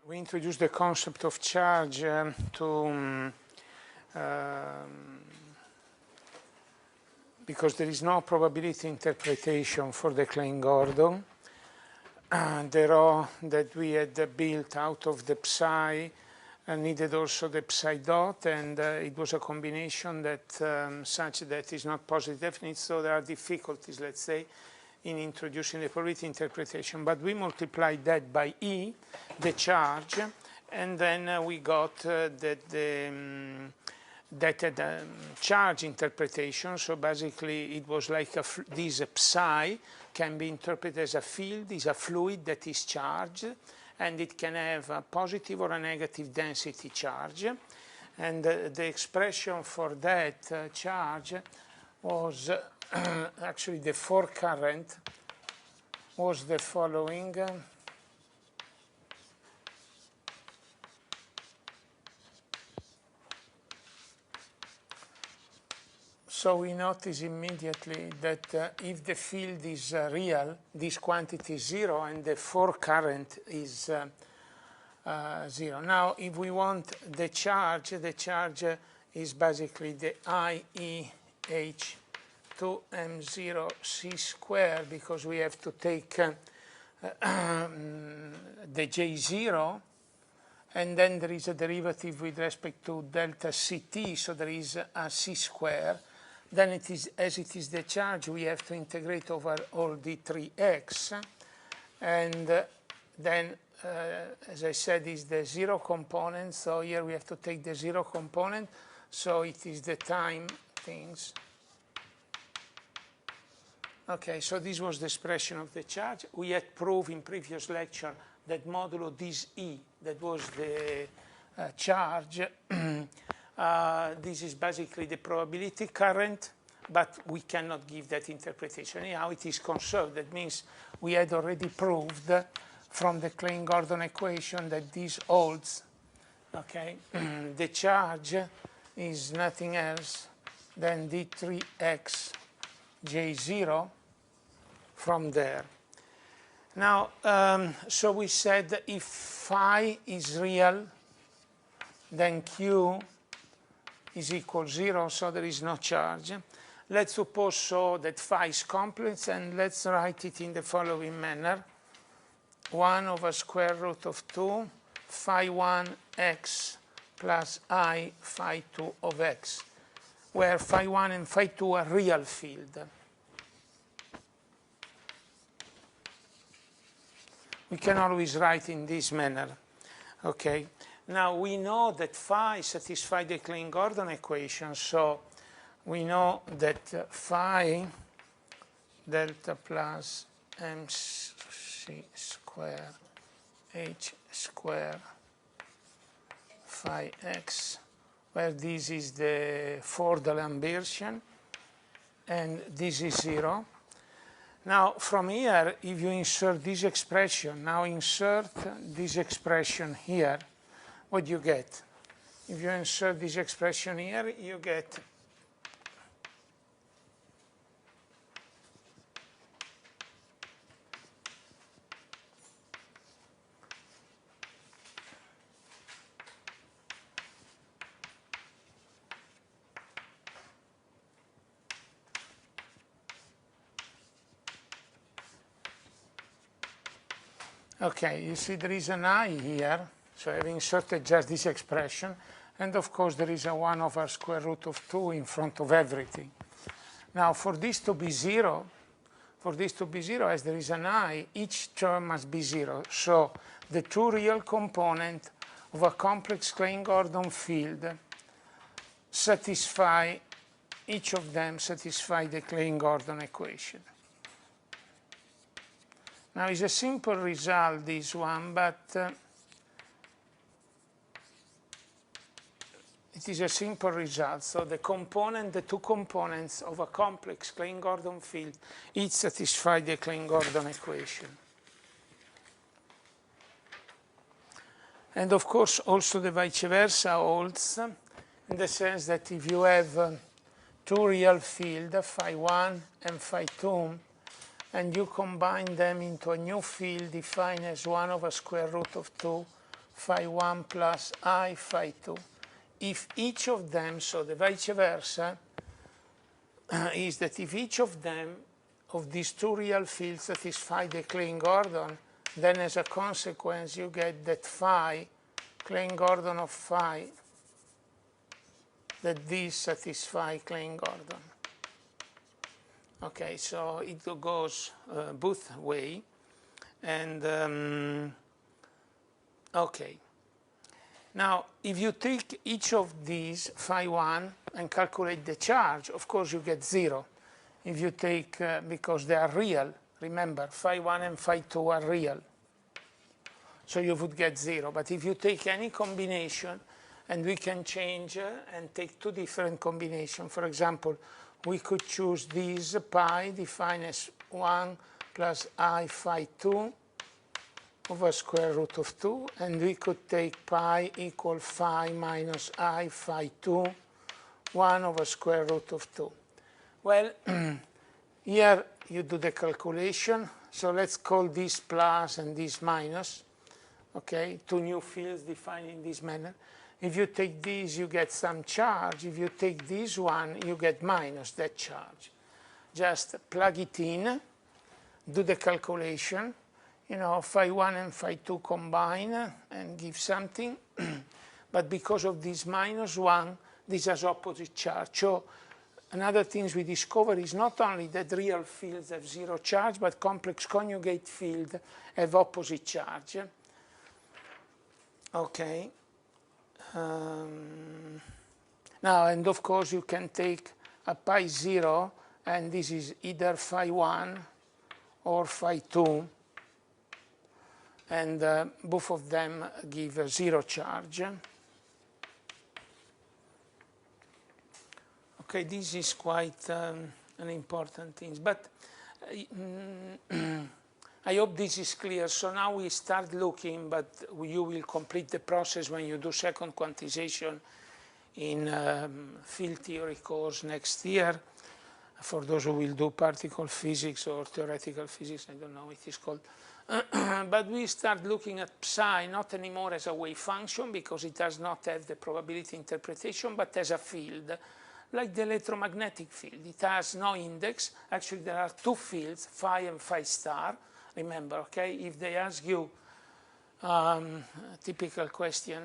We introduced the concept of charge because there is no probability interpretation for the Klein Gordon. The rho that we had built out of the psi needed also the psi dot, and it was a combination that such that is not positive definite, so there are difficulties, let's say, in introducing the probability interpretation. But we multiplied that by E, the charge, and then we got that had a charge interpretation. So basically it was like this psi can be interpreted as a field, is a fluid that is charged, and it can have a positive or a negative density charge. And the expression for that charge was actually the forecurrent was the following. So we notice immediately that if the field is real, this quantity is zero and the forecurrent is zero. Now, if we want the charge is basically the IEH 2m0 c squared, because we have to take the J0, and then there is a derivative with respect to delta CT, so there is a c squared. Then it is, as it is the charge, we have to integrate over all the 3x, and then as I said, is the zero component, so here we have to take the zero component, so it is the time things. Okay, so this was the expression of the charge. We had proved in previous lecture that modulo this E, that was the charge, this is basically the probability current, but we cannot give that interpretation. Anyhow, it is conserved. That means we had already proved from the Klein Gordon equation that this holds. Okay, the charge is nothing else than d3x J0 from there. Now, so we said that if phi is real, then Q is equal 0, so there is no charge. Let's suppose so that phi is complex, and let's write it in the following manner. 1 over square root of 2 phi 1 x plus I phi 2 of x, where phi 1 and phi 2 are real field. We can always write in this manner. Okay. Now we know that phi satisfies the Klein Gordon equation, so we know that phi delta plus mc square h square phi x, where this is the D'Alembert, and this is 0. Now from here, if you insert this expression, now insert this expression here, what do you get? If you insert this expression here, you get okay, you see there is an I here, so I've inserted just this expression, and of course there is a 1 over square root of 2 in front of everything. Now for this to be 0, as there is an I, each term must be 0. So the two real components of a complex Klein Gordon field satisfy, each of them satisfy the Klein Gordon equation. Now it's a simple result, this one, but it is a simple result. So the two components of a complex Klein Gordon field each satisfy the Klein Gordon equation. And of course also the vice versa holds, in the sense that if you have two real fields, phi 1 and phi 2, and you combine them into a new field defined as 1 over square root of 2 phi1 plus I phi2. If each of them, so the vice versa, is that if each of them, of these two real fields satisfy the Klein-Gordon, then as a consequence you get that phi, Klein-Gordon of phi, that these satisfy Klein-Gordon. Okay, so it goes both way. And okay. Now, if you take each of these phi1 and calculate the charge, of course you get 0. If you take, because they are real, remember, phi1 and phi2 are real. So you would get 0. But if you take any combination, and we can change and take two different combinations. For example, we could choose this pi defined as 1 plus I phi 2 over square root of 2, and we could take pi equal phi minus I phi 2, 1 over square root of 2. Well, here you do the calculation. So let's call this plus and this minus. Okay, two new fields defined in this manner. If you take these, you get some charge. If you take this one, you get minus that charge. Just plug it in, do the calculation. You know, phi 1 and phi 2 combine and give something. But because of this minus 1, this has opposite charge. So another thing we discover is not only that real fields have 0 charge, but complex conjugate fields have opposite charge. Okay. Now, and of course, you can take a pi 0, and this is either phi 1 or phi 2, and both of them give a 0 charge. Okay, this is quite an important thing, but I hope this is clear. So now we start looking, but you will complete the process when you do second quantization in field theory course next year. For those who will do particle physics or theoretical physics, I don't know what it is called. But we start looking at psi not anymore as a wave function, because it does not have the probability interpretation, but as a field, like the electromagnetic field. It has no index. Actually, there are two fields, phi and phi star. Remember, okay, if they ask you a typical question,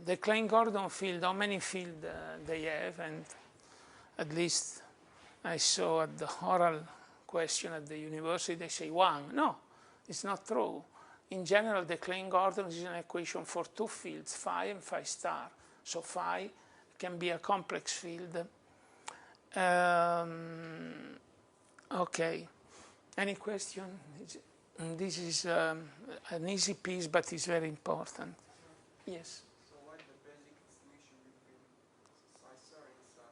the Klein-Gordon field, how many fields they have, and at least I saw at the oral question at the university, they say 1. No, it's not true. In general, the Klein-Gordon is an equation for two fields, phi and phi star. So phi can be a complex field. Okay, any question? This is an easy piece, but it's very important. Yes? So what is the basic distinction between psi star and psi?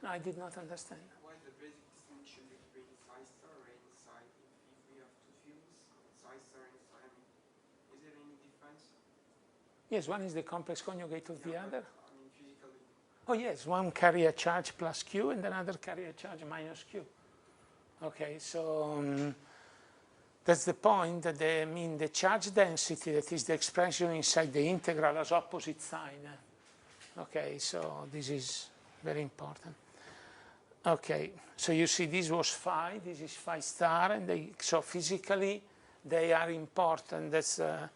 No, I did not understand. What is the basic distinction between psi star and psi? If we have two fields, psi star and psi, is there any difference? Yes, one is the complex conjugate of the other. I mean, physically. Oh yes, one carry a charge plus q and another carry a charge minus q. Okay, so that's the point, that the charge density, that is the expression inside the integral, has opposite sign. Okay, so this is very important. Okay, so you see this was phi, this is phi star, and so physically they are important. That's a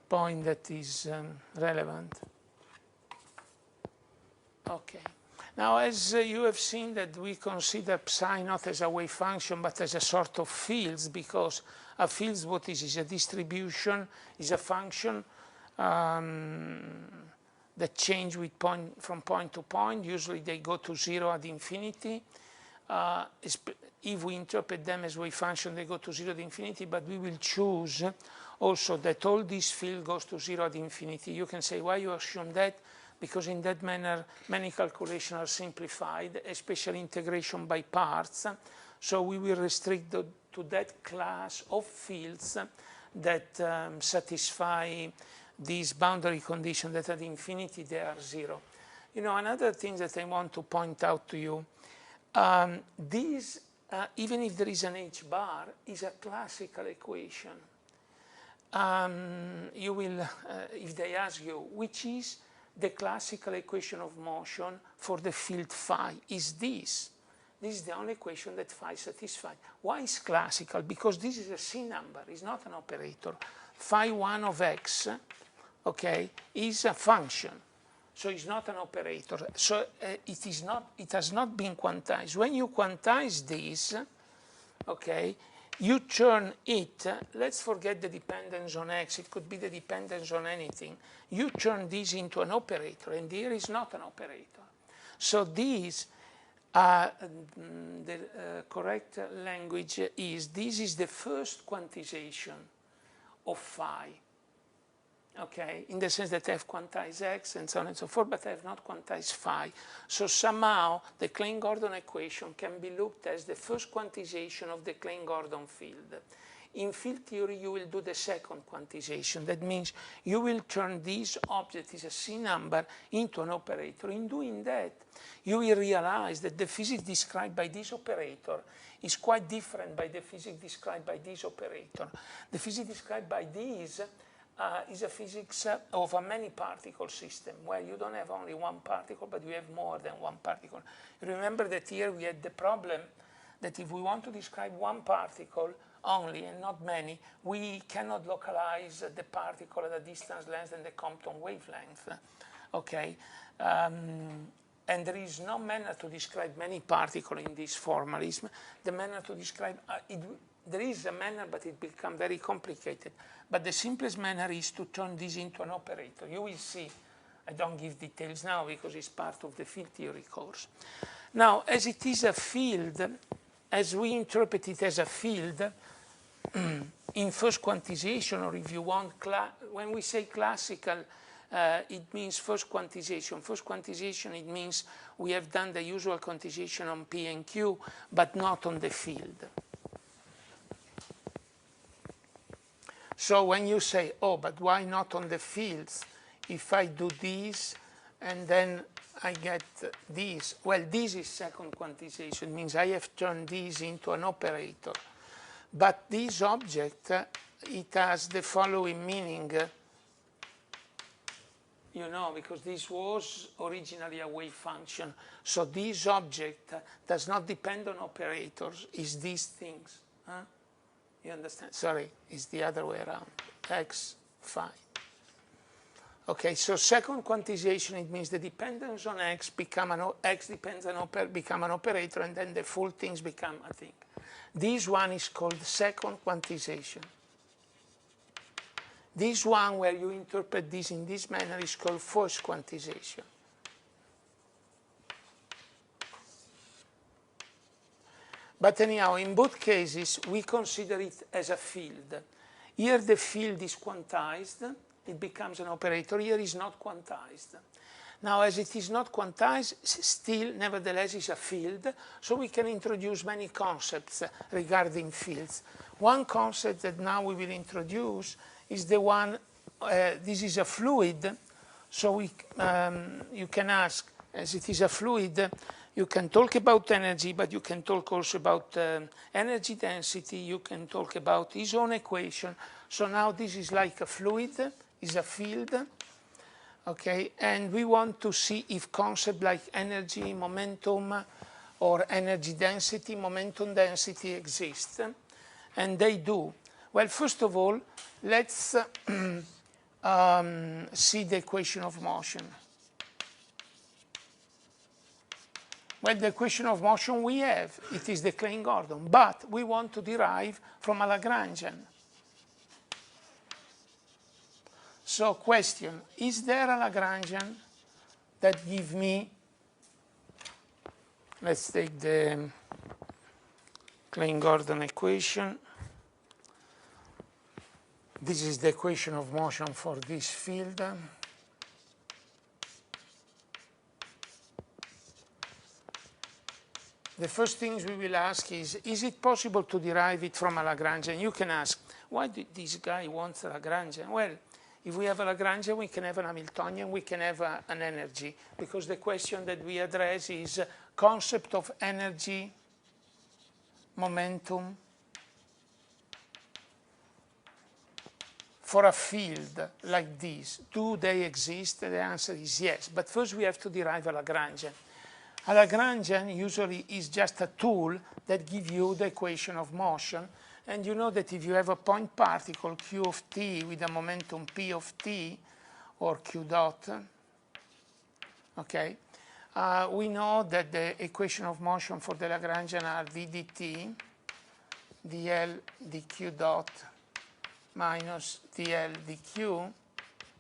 point that is relevant. Okay. Now, as you have seen, that we consider psi not as a wave function, but as a sort of fields, because a field, what is a distribution, is a function that change with from point to point. Usually they go to 0 at infinity. If we interpret them as wave function, they go to 0 at infinity, but we will choose also that all this field goes to 0 at infinity. You can say, why you assume that? Because in that manner, many calculations are simplified, especially integration by parts. So we will restrict to that class of fields that satisfy these boundary conditions, that at infinity they are 0. You know, another thing that I want to point out to you, even if there is an h bar, is a classical equation. you will, if they ask you, which is the classical equation of motion for the field phi, is this. This is the only equation that phi satisfies. Why is classical? Because this is a C number, it's not an operator. Phi 1 of x, okay, is a function. So it's not an operator. So it has not been quantized. When you quantize this, okay, you turn it, let's forget the dependence on x, it could be the dependence on anything. You turn this into an operator, and here is not an operator. So this, the correct language is, this is the first quantization of phi. Okay, in the sense that I have quantized x and so on and so forth, but I have not quantized phi. So somehow the Klein-Gordon equation can be looked as the first quantization of the Klein-Gordon field. In field theory, you will do the second quantization. That means you will turn this object, is a C number, into an operator. In doing that, you will realize that the physics described by this operator is quite different by the physics described by this operator. The physics described by this is a physics of a many-particle system, where you don't have only one particle, but you have more than one particle. Remember that here we had the problem that if we want to describe one particle only and not many, we cannot localize the particle at a distance less than the Compton wavelength. Okay, and there is no manner to describe many particles in this formalism. The manner to describe there is a manner, but it becomes very complicated. But the simplest manner is to turn this into an operator. You will see. I don't give details now because it's part of the field theory course. Now, as it is a field, as we interpret it as a field, in first quantization, or if you want, when we say classical, it means first quantization. First quantization, it means we have done the usual quantization on P and Q, but not on the field. So when you say, oh, but why not on the fields? If I do this and then I get this, well, this is second quantization, means I have turned this into an operator. But this object, it has the following meaning, you know, because this was originally a wave function. So this object does not depend on operators, it's these things. Huh? You understand? Sorry, it's the other way around. X, phi. Okay, so second quantization, it means the dependence on x become x depends on become an operator, and then the full things become a thing. This one is called second quantization. This one, where you interpret this in this manner, is called first quantization. But anyhow, in both cases, we consider it as a field. Here the field is quantized, it becomes an operator. Here is not quantized. Now, as it is not quantized, still, nevertheless, is a field, so we can introduce many concepts regarding fields. One concept that now we will introduce is the one, this is a fluid, so you can ask, as it is a fluid, you can talk about energy, but you can talk also about energy density, you can talk about his own equation. So now this is like a fluid, is a field, okay, and we want to see if concepts like energy, momentum, or energy density, momentum density exist, and they do. Well, first of all, let's see the equation of motion. Well, the equation of motion we have, it is the Klein-Gordon, but we want to derive from a Lagrangian. So question, is there a Lagrangian that gives me, let's take the Klein-Gordon equation. This is the equation of motion for this field. The first things we will ask is it possible to derive it from a Lagrangian? You can ask, why did this guy want a Lagrangian? Well, if we have a Lagrangian, we can have an Hamiltonian, we can have an energy, because the question that we address is concept of energy, momentum, for a field like this, do they exist? The answer is yes. But first we have to derive a Lagrangian. A Lagrangian usually is just a tool that gives you the equation of motion. And you know that if you have a point particle q of t with a momentum p of t, or q dot, okay, we know that the equation of motion for the Lagrangian are d dt, dl dq dot minus dl dq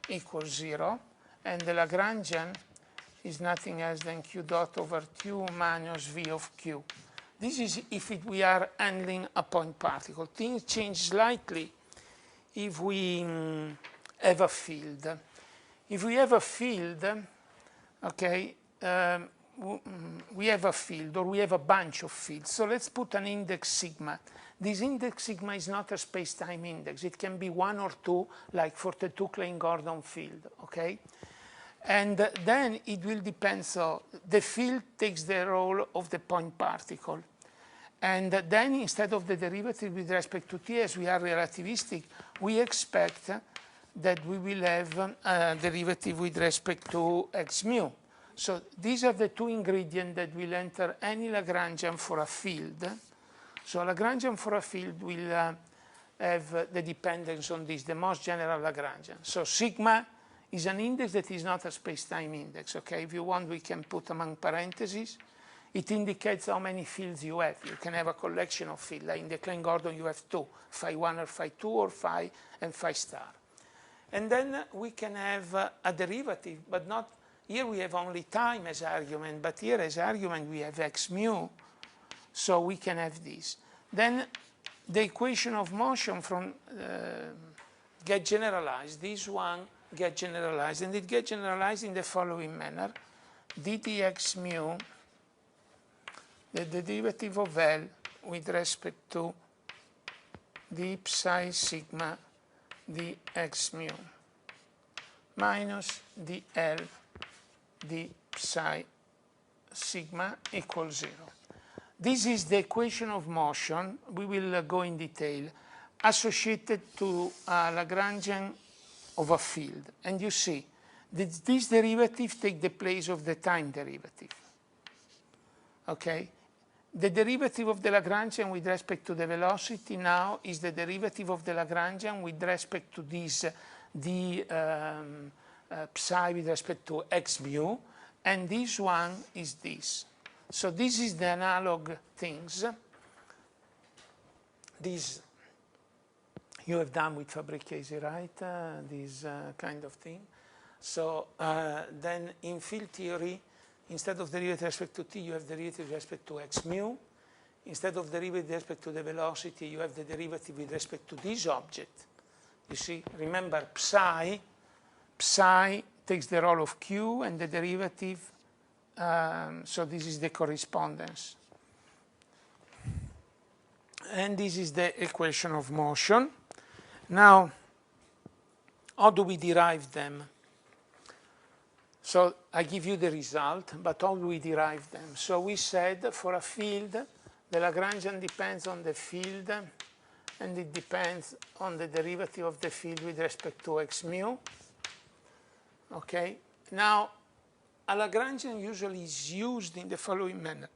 equals 0, and the Lagrangian is nothing else than q dot over q minus v of q. This is if we are handling a point particle. Things change slightly if we have a field. If we have a field, okay, we have a field or we have a bunch of fields. So let's put an index sigma. This index sigma is not a space-time index. It can be 1 or 2, like for the Klein-Gordon field, okay? And then it will depend, so the field takes the role of the point particle. And then instead of the derivative with respect to t, as we are relativistic, we expect that we will have a derivative with respect to x mu. So these are the two ingredients that will enter any Lagrangian for a field. So a Lagrangian for a field will have the dependence on this, the most general Lagrangian. So sigma is an index that is not a space-time index, okay? If you want, we can put among parentheses. It indicates how many fields you have. You can have a collection of fields. Like in the Klein-Gordon, you have 2, phi 1 or phi 2 or phi and phi star. And then we can have a derivative, but not, here we have only time as argument, but here as argument we have x mu, so we can have this. Then the equation of motion from get generalized. This one get generalized, and it gets generalized in the following manner. ddx mu, the derivative of L with respect to d psi sigma dx mu minus dl d psi sigma equals 0. This is the equation of motion. We will go in detail, associated to a Lagrangian of a field. And you see, this derivative takes the place of the time derivative. Okay? The derivative of the Lagrangian with respect to the velocity now is the derivative of the Lagrangian with respect to this psi with respect to x mu, and this one is this. So this is the analog things. This you have done with Fabricesi, right? This kind of thing. So then in field theory, instead of derivative with respect to t, you have derivative with respect to x mu. Instead of derivative with respect to the velocity, you have the derivative with respect to this object. You see, remember psi takes the role of q, and the derivative, so this is the correspondence. And this is the equation of motion. Now, how do we derive them? So I give you the result, but how do we derive them? So we said for a field, the Lagrangian depends on the field, and it depends on the derivative of the field with respect to x mu. Okay. Now, a Lagrangian usually is used in the following manner.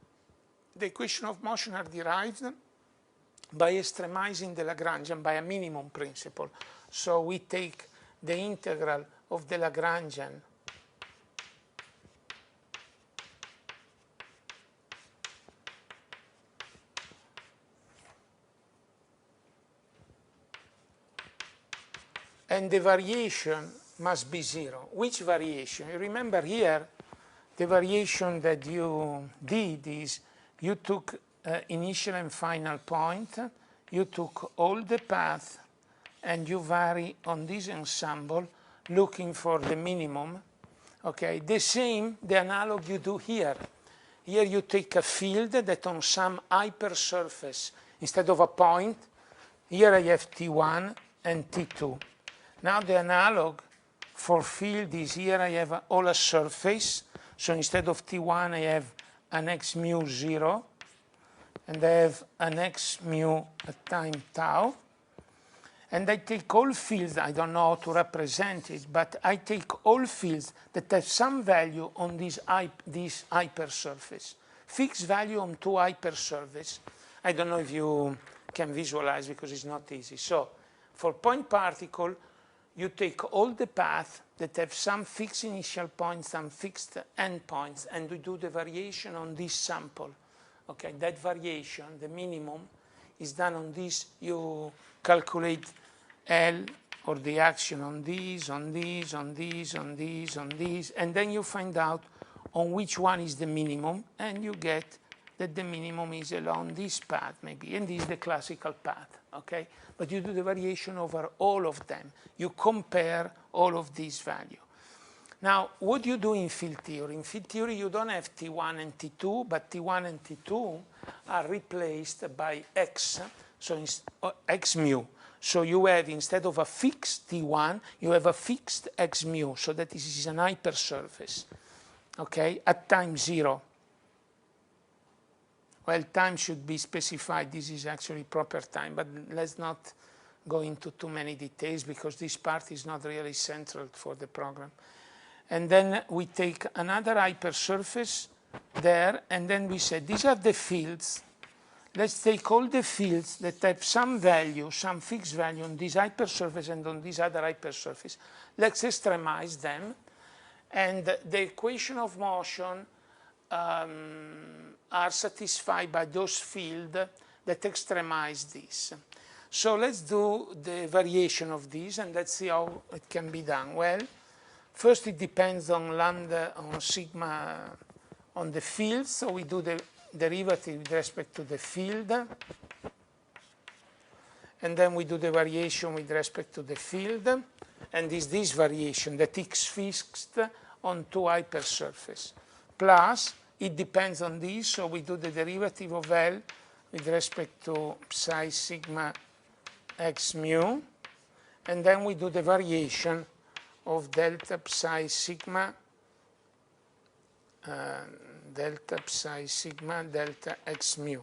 The equation of motion are derived by extremizing the Lagrangian by a minimum principle. So we take the integral of the Lagrangian and the variation must be 0. Which variation? You remember here, the variation that you did is you took initial and final point, you took all the path, and you vary on this ensemble looking for the minimum. Okay, the same, the analog you do here. Here you take a field that on some hypersurface, instead of a point, here I have T1 and T2. Now the analog for field is here I have all a surface, so instead of T1 I have an x mu 0, and I have an x mu at time tau, And I take all fields, I don't know how to represent it, but I take all fields that have some value on this hypersurface. Fixed value on two hypersurface. I don't know if you can visualize because it's not easy. So for point particle, you take all the paths that have some fixed initial points, some fixed endpoints, and we do the variation on this sample. Okay, that variation, the minimum, is done on this. You calculate L or the action on these, on these, on these, on these, on these, and then you find out on which one is the minimum, and you get that the minimum is along this path maybe, and this is the classical path, okay? But you do the variation over all of them. You compare all of these values. Now, what do you do in field theory? In field theory, you don't have T1 and T2, but T1 and T2 are replaced by X, so X mu. So you have, instead of a fixed T1, you have a fixed X mu, so that this is an hypersurface, okay, at time 0. Well, time should be specified. This is actually proper time, but let's not go into too many details because this part is not really central for the program. And then we take another hypersurface there, and then we say, these are the fields. Let's take all the fields that have some value, some fixed value on this hypersurface and on this other hypersurface. Let's extremize them. And the equation of motion are satisfied by those fields that extremize this. So let's do the variation of this, and let's see how it can be done. Well, first it depends on lambda, on sigma, on the field. So we do the derivative with respect to the field. And then we do the variation with respect to the field. And is this variation that x fixed on two hypersurface. Plus, it depends on this, so we do the derivative of L with respect to psi sigma x mu. And then we do the variation of delta psi sigma delta x mu.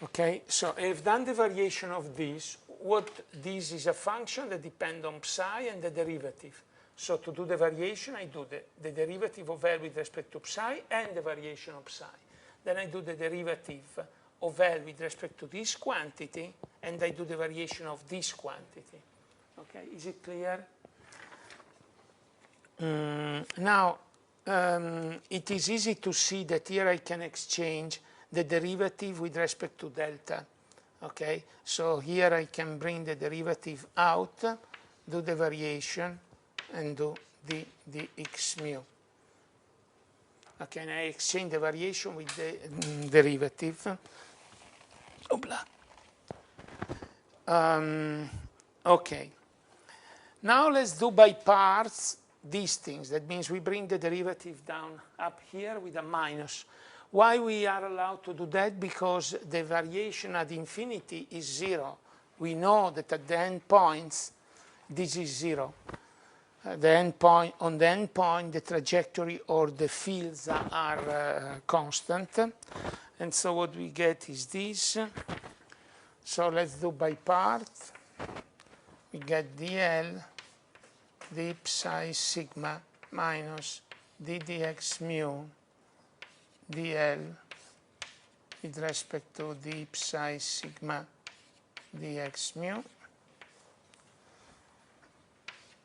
Okay, so I've done the variation of this. What this is a function that depends on psi and the derivative. So to do the variation, I do the derivative of L with respect to psi and the variation of psi. Then I do the derivative of L with respect to this quantity, and I do the variation of this quantity. Okay, is it clear? Now, it is easy to see that here I can exchange the derivative with respect to delta. Okay, so here I can bring the derivative out, do the variation, and do the x mu. Okay, and I exchange the variation with the derivative. Okay, now let's do by parts these things. That means we bring the derivative down up here with a minus. Why we are allowed to do that? Because the variation at infinity is 0. We know that at the end points, this is 0. The end point, on the end point, the trajectory or the fields are constant. And so what we get is this. So let's do by part. We get dl d psi sigma minus d dx mu dl with respect to d psi sigma dx mu.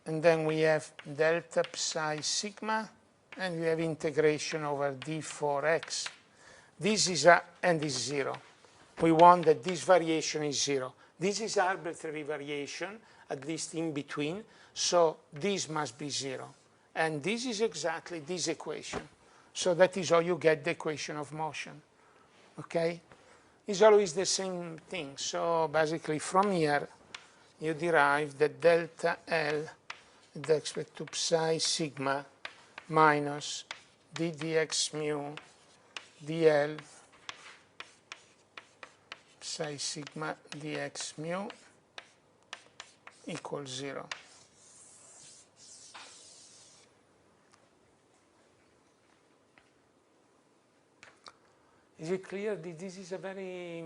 And then we have delta psi sigma, and we have integration over d4x. This is and this is 0. We want that this variation is 0. This is arbitrary variation, at least in between, so this must be 0. And this is exactly this equation. So that is how you get the equation of motion. Okay? It's always the same thing. So basically from here, you derive that delta L with respect to psi sigma minus d dx mu dl psi sigma dx mu equals 0. Is it clear that this is a very,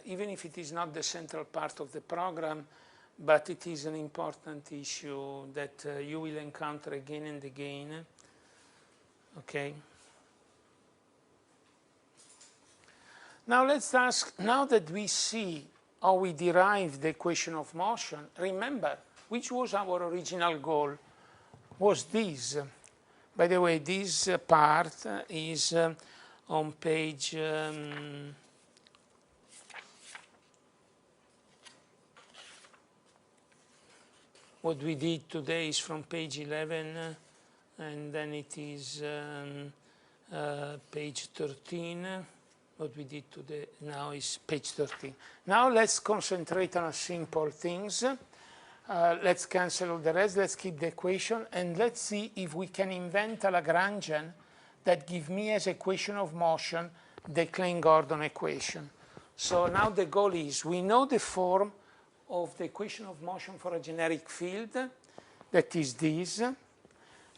even if it is not the central part of the program, but it is an important issue that you will encounter again and again. Okay. Now let's ask, now that we see how we derive the equation of motion, remember, which was our original goal? Was this. By the way, this part is on page what we did today is from page 11, and then it is page 13. What we did today now is page 13. Now let's concentrate on simple things. Let's cancel all the rest, let's keep the equation, and let's see if we can invent a Lagrangian that gives me as equation of motion the Klein-Gordon equation. So now the goal is, we know the form of the equation of motion for a generic field, that is this.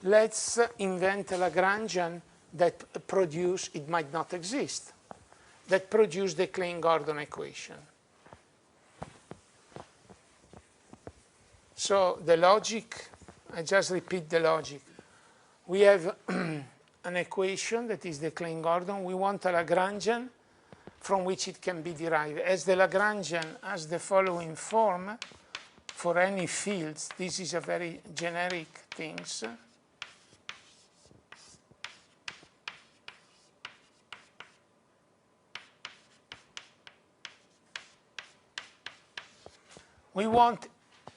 Let's invent a Lagrangian that produce, it might not exist, that produce the Klein-Gordon equation. So the logic, I just repeat the logic. We have an equation that is the Klein-Gordon. We want a Lagrangian from which it can be derived. As the Lagrangian has the following form for any fields, this is a very generic things. We want,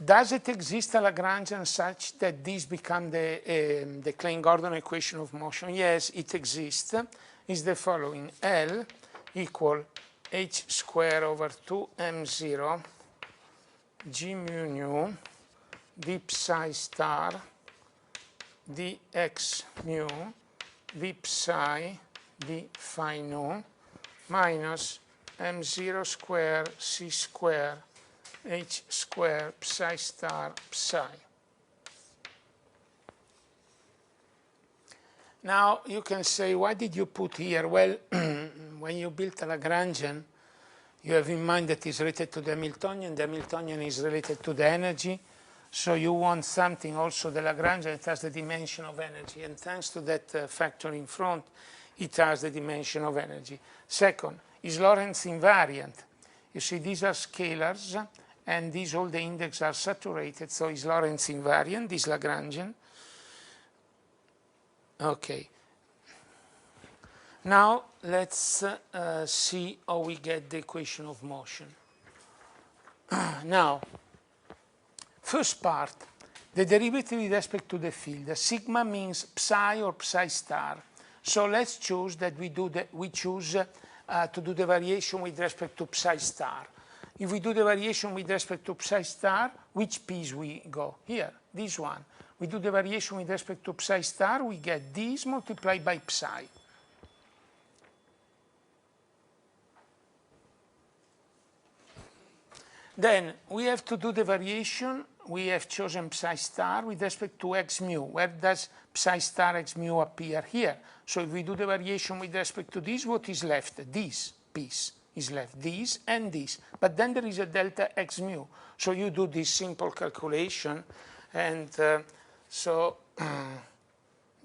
does it exist a Lagrangian such that this become the Klein-Gordon equation of motion? Yes, it exists. Is the following: L equal h square over 2m0 g mu nu d psi star dx mu d psi d phi nu minus m0 square c square h square psi star psi. Now you can say, why did you put here? Well, when you built a Lagrangian, you have in mind that it's related to the Hamiltonian. The Hamiltonian is related to the energy. So you want something also, the Lagrangian, that has the dimension of energy. And thanks to that factor in front, it has the dimension of energy. Second, is Lorentz invariant. You see, these are scalars, and these, all the index are saturated, so is Lorentz invariant, this Lagrangian. Okay. Now let's see how we get the equation of motion. Now, first part, the derivative with respect to the field. Sigma means psi or psi star. So let's choose that we choose to do the variation with respect to psi star. If we do the variation with respect to psi star, which piece we go? Here, this one. We do the variation with respect to psi star, we get this multiplied by psi. Then we have to do the variation. We have chosen psi star with respect to x mu. Where does psi star x mu appear? Here. So if we do the variation with respect to this, what is left? This piece is left, this and this. But then there is a delta x mu. So you do this simple calculation, and so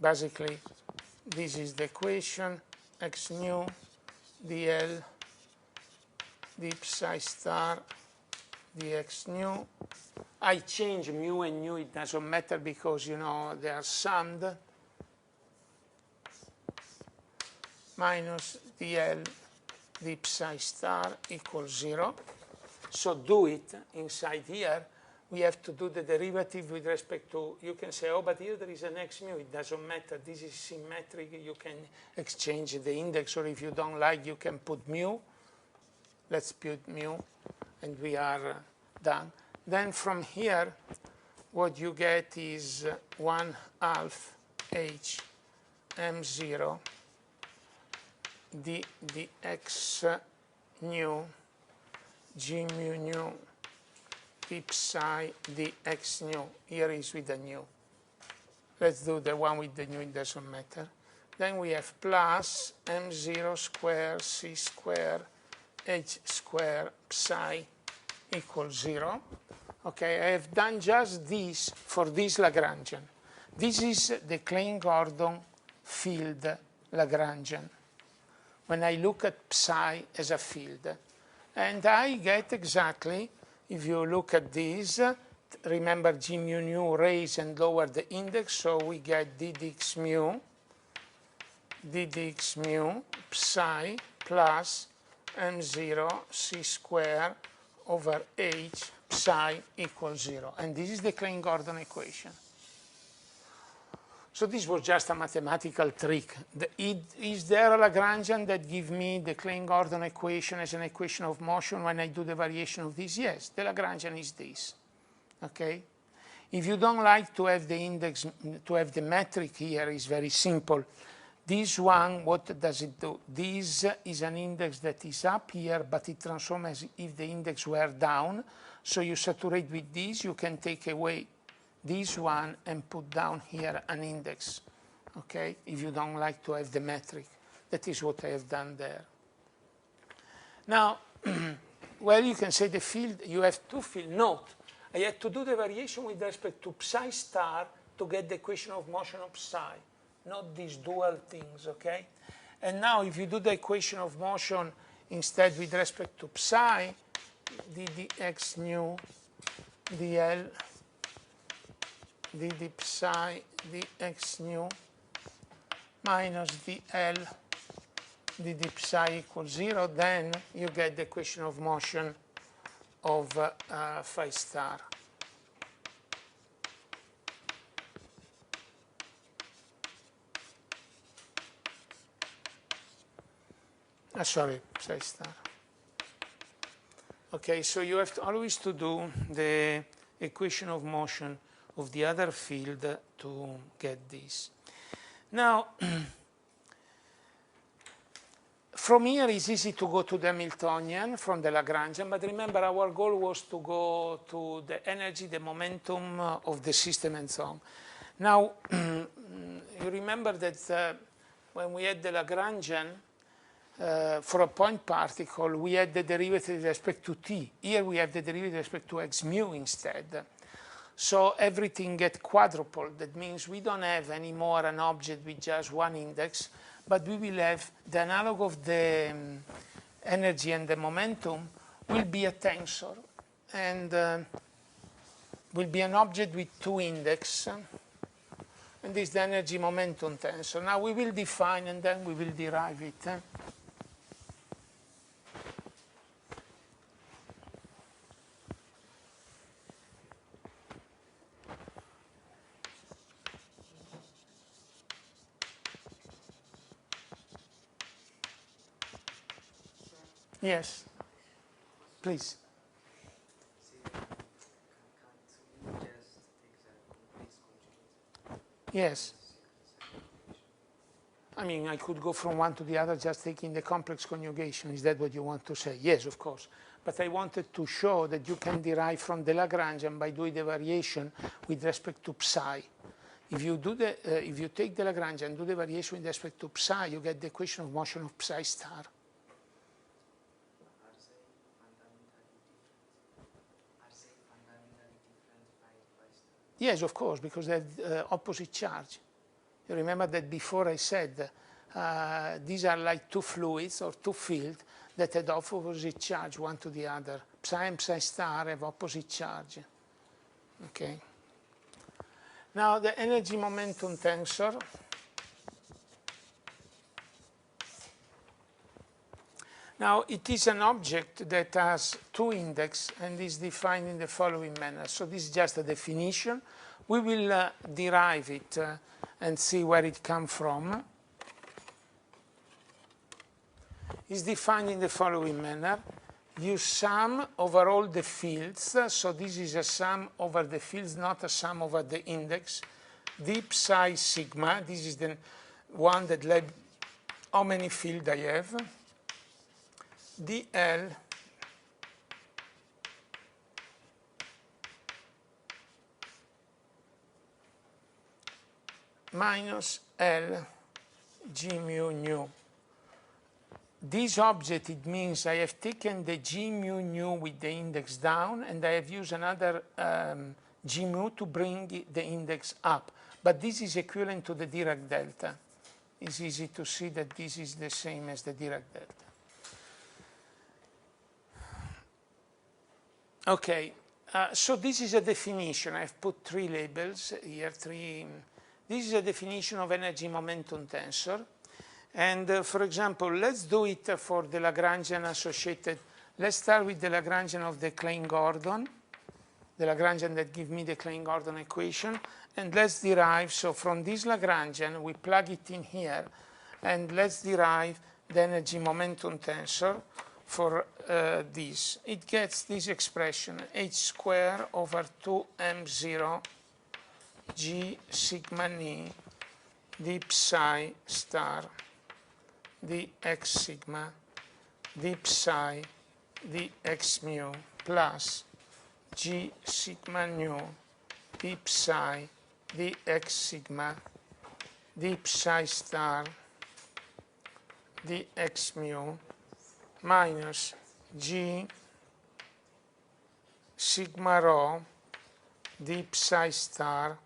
basically this is the equation: x mu dl d psi star dx nu. I change mu and nu, it doesn't matter because, you know, they are summed, minus dl d psi star equals 0. So do it inside here. We have to do the derivative with respect to, you can say, oh, but here there is an x mu, it doesn't matter, this is symmetric, you can exchange the index, or if you don't like, you can put mu. Let's put mu, and we are done. Then from here, what you get is 1/2 h m0 dx nu g mu nu d psi dx nu. Here is with the nu. Let's do the one with the nu, it doesn't matter. then we have plus m0 square c square h square psi equals 0. Okay, I have done just this for this Lagrangian. This is the Klein-Gordon field Lagrangian, when I look at psi as a field. And I get exactly, if you look at this, remember G mu nu raise and lower the index, so we get ddx mu psi plus m0 c square over h psi equals 0. And this is the Klein-Gordon equation. So this was just a mathematical trick. Is there a Lagrangian that gives me the Klein-Gordon equation as an equation of motion when I do the variation of this? Yes, the Lagrangian is this. Okay? If you don't like to have the index, to have the metric here, it's very simple. This one, what does it do? This is an index that is up here, but it transforms as if the index were down. So you saturate with this, you can take away this one and put down here an index, okay? If you don't like to have the metric. That is what I have done there. Now, well, you can say the field, you have two fields. Note, I had to do the variation with respect to psi star to get the equation of motion of psi, not these dual things, okay? And now if you do the equation of motion instead with respect to psi, ddx nu dl dd psi dx nu minus dl dd psi equals 0, then you get the equation of motion of phi star. Sorry, psi star. Okay, so you have always to do the equation of motion of the other field to get this. Now, from here it's easy to go to the Hamiltonian from the Lagrangian, but remember our goal was to go to the energy, the momentum of the system and so on. Now, you remember that when we had the Lagrangian, for a point particle, we had the derivative with respect to t. Here we have the derivative with respect to x mu instead. So everything gets quadrupled. That means we don't have anymore an object with just one index, but we will have the analog of the energy and the momentum will be a tensor, and will be an object with two indexes, and this is the energy momentum tensor. Now we will define and then we will derive it. Yes, please. Yes. I mean, I could go from one to the other just taking the complex conjugation. Is that what you want to say? Yes, of course. But I wanted to show that you can derive from the Lagrangian by doing the variation with respect to psi. If you do the, if you take the Lagrangian and do the variation with respect to psi, you get the equation of motion of psi star. Yes, of course, because they have opposite charge. You remember that before I said these are like two fluids or two fields that had opposite charge one to the other. Psi and psi star have opposite charge. Okay. Now the energy momentum tensor. Now it is an object that has two indexes and is defined in the following manner. So this is just a definition. We will derive it and see where it comes from. It's defined in the following manner. You sum over all the fields. So this is a sum over the fields, not a sum over the index. D psi sigma. This is the one that led how many fields I have. dl minus L G mu nu. This object, it means I have taken the G mu nu with the index down, and I have used another G mu to bring the index up. But this is equivalent to the Dirac delta. It's easy to see that this is the same as the Dirac delta. Okay, so this is a definition. I've put 3 labels here, 3. This is a definition of energy momentum tensor. And for example, let's do it for the Lagrangian associated. Let's start with the Lagrangian of the Klein-Gordon, the Lagrangian that gives me the Klein-Gordon equation. And let's derive, so from this Lagrangian, we plug it in here, and let's derive the energy momentum tensor for this. It gets this expression, h squared over 2m0 g sigma n d psi star dx sigma d psi dx mu plus g sigma nu d psi dx sigma d psi star dx mu minus g sigma rho d psi star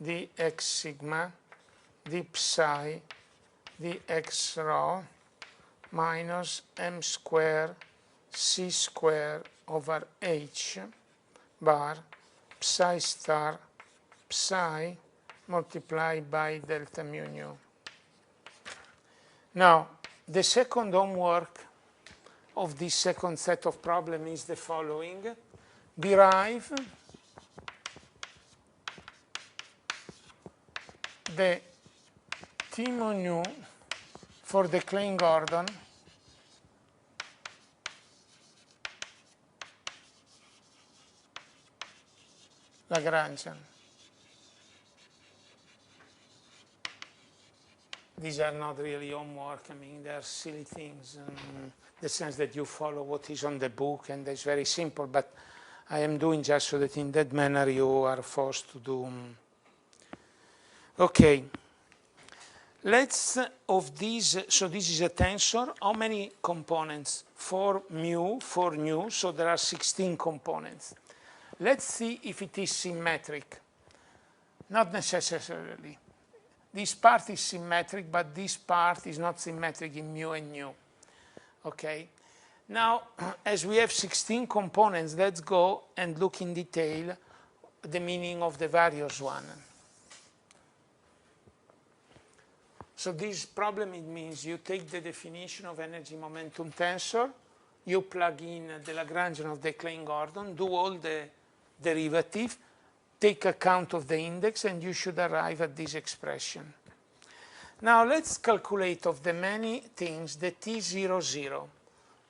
dx sigma d psi dx rho minus m square c square over h bar psi star psi multiplied by delta mu nu. Now, the second homework of this second set of problems is the following. Derive the T mu nu for the Klein-Gordon Lagrangian. These are not really homework. I mean, they're silly things in the sense that you follow what is on the book, and it's very simple, but I am doing just so that in that manner you are forced to do. Okay. Let's, of these, so this is a tensor. How many components? 4 mu, 4 nu, so there are 16 components. Let's see if it is symmetric. Not necessarily. This part is symmetric, but this part is not symmetric in mu and nu. Okay? Now, as we have 16 components, let's go and look in detail the meaning of the various one. So this problem, it means you take the definition of energy momentum tensor, you plug in the Lagrangian of the Klein-Gordon, do all the derivative, take account of the index, and you should arrive at this expression. Now let's calculate of the many things the T00.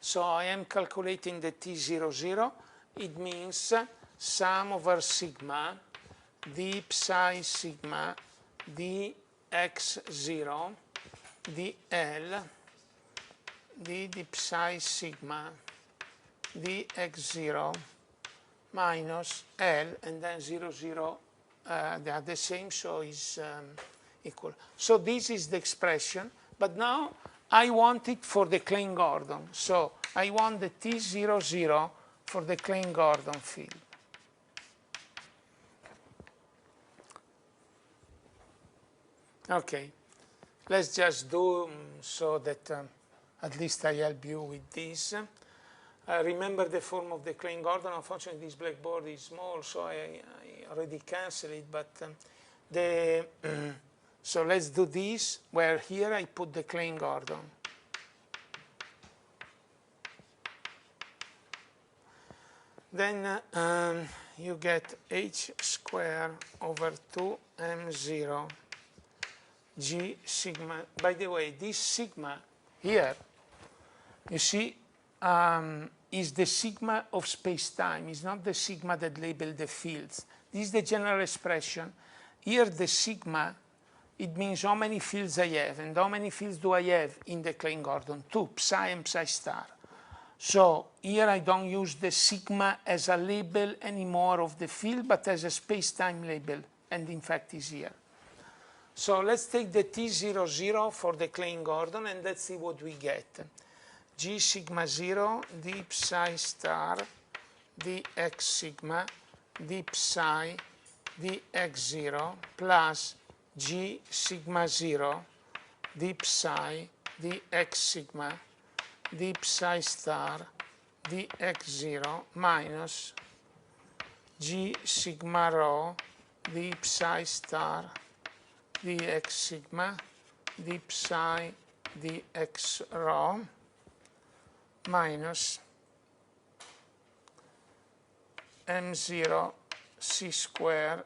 So I am calculating the T00. It means sum over sigma d psi sigma dx0 dl d psi sigma dx0 minus L, and then 0, 0, they are the same, so is equal. So this is the expression, but now I want it for the Klein-Gordon. So I want the T00 for the Klein-Gordon field. Okay, let's just do so that at least I help you with this. Remember the form of the Klein-Gordon. Unfortunately, this blackboard is small, so I already canceled it. But so let's do this, where here I put the Klein-Gordon. Then you get h squared over 2m0 g sigma. By the way, this sigma here, you see, is the sigma of space-time. It's not the sigma that labels the fields. This is the general expression. Here the sigma, it means how many fields I have. And how many fields do I have in the Klein-Gordon? 2, psi and psi star. So here I don't use the sigma as a label anymore of the field, but as a space-time label. And in fact is here. So let's take the T00 for the Klein Gordon and let's see what we get. G sigma 0 d psi star dx sigma d psi dx0 plus G sigma 0 d psi dx sigma d psi star dx0 minus G sigma rho d psi star dx sigma d psi dx rho minus m0 c square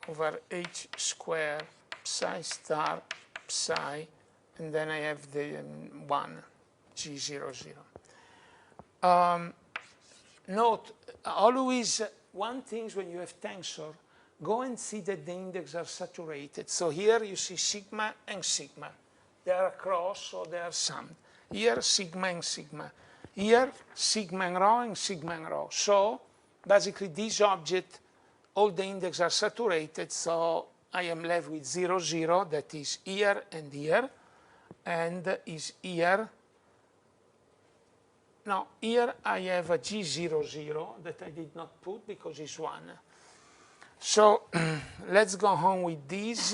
over h square psi star psi, and then I have the 1 g00. Note, always one thing when you have tensor, go and see that the index are saturated. So here you see sigma and sigma. They are across, so they are summed. Here sigma and sigma. Here sigma and rho. So basically this object, all the index are saturated, so I am left with 0, 0, that is here and here, and is here. Now here I have a G00 that I did not put because it's 1. So let's go on with this.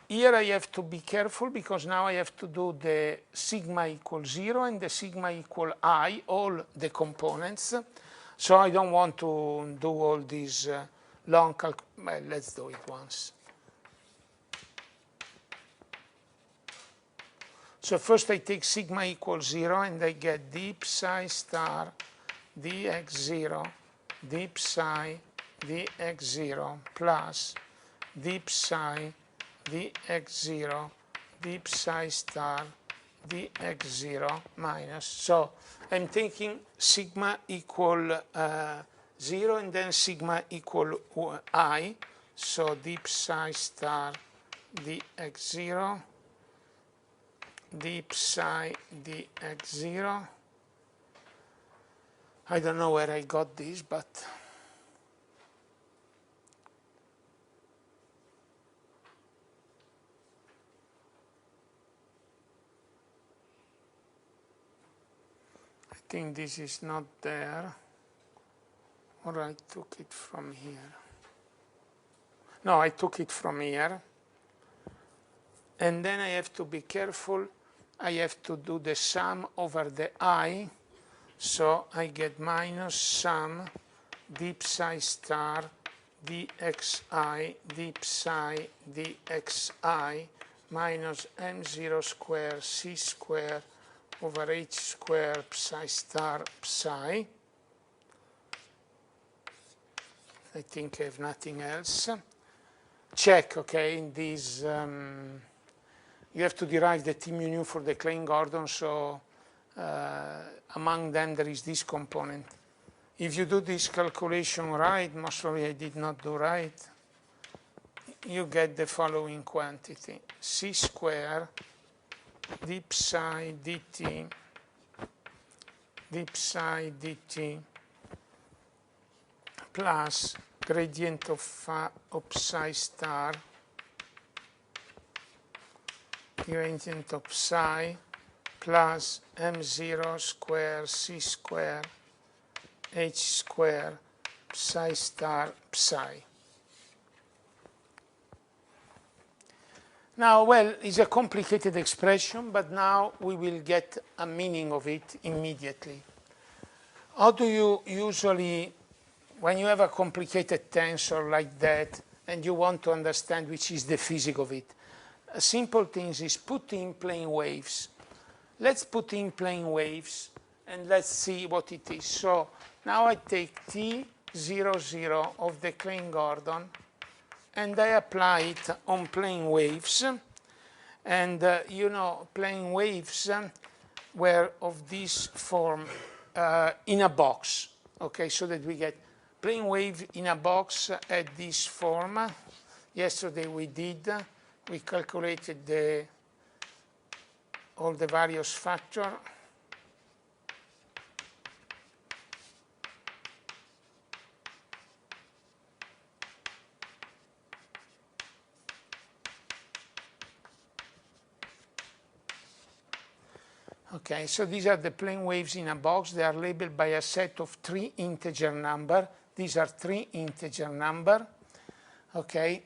Here I have to be careful because now I have to do the sigma equal 0 and the sigma equal I, all the components. So I don't want to do all these long well, let's do it once. So first I take sigma equals 0 and I get d psi star dx0 d psi dx0 plus d psi dx0 d psi star dx0 minus. So I'm taking sigma equal 0 and then sigma equal I. So d psi star dx0 d psi dx0. I don't know where I got this, but I think this is not there, or I took it from here. No, I took it from here. And then I have to be careful. I have to do the sum over the I. So I get minus sum d psi star dxi d psi dxi minus m0 square c square over h square psi star psi. I think I have nothing else. Check, okay, in this, you have to derive the T mu nu for the Klein Gordon, so among them there is this component. If you do this calculation right, most probably I did not do right, you get the following quantity: c square d psi dt plus gradient of psi star gradient of psi plus m0 square c square h square psi star psi. Now, well, it's a complicated expression, but now we will get a meaning of it immediately. How do you usually, when you have a complicated tensor like that and you want to understand which is the physics of it, a simple thing is put in plane waves. Let's put in plane waves and let's see what it is. So now I take T00 of the Klein Gordon and I apply it on plane waves. And you know, plane waves were of this form in a box. Okay, so that we get plane wave in a box at this form. Yesterday we calculated all the various factors. Okay, so these are the plane waves in a box. They are labeled by a set of 3 integer number. These are 3 integer number, okay?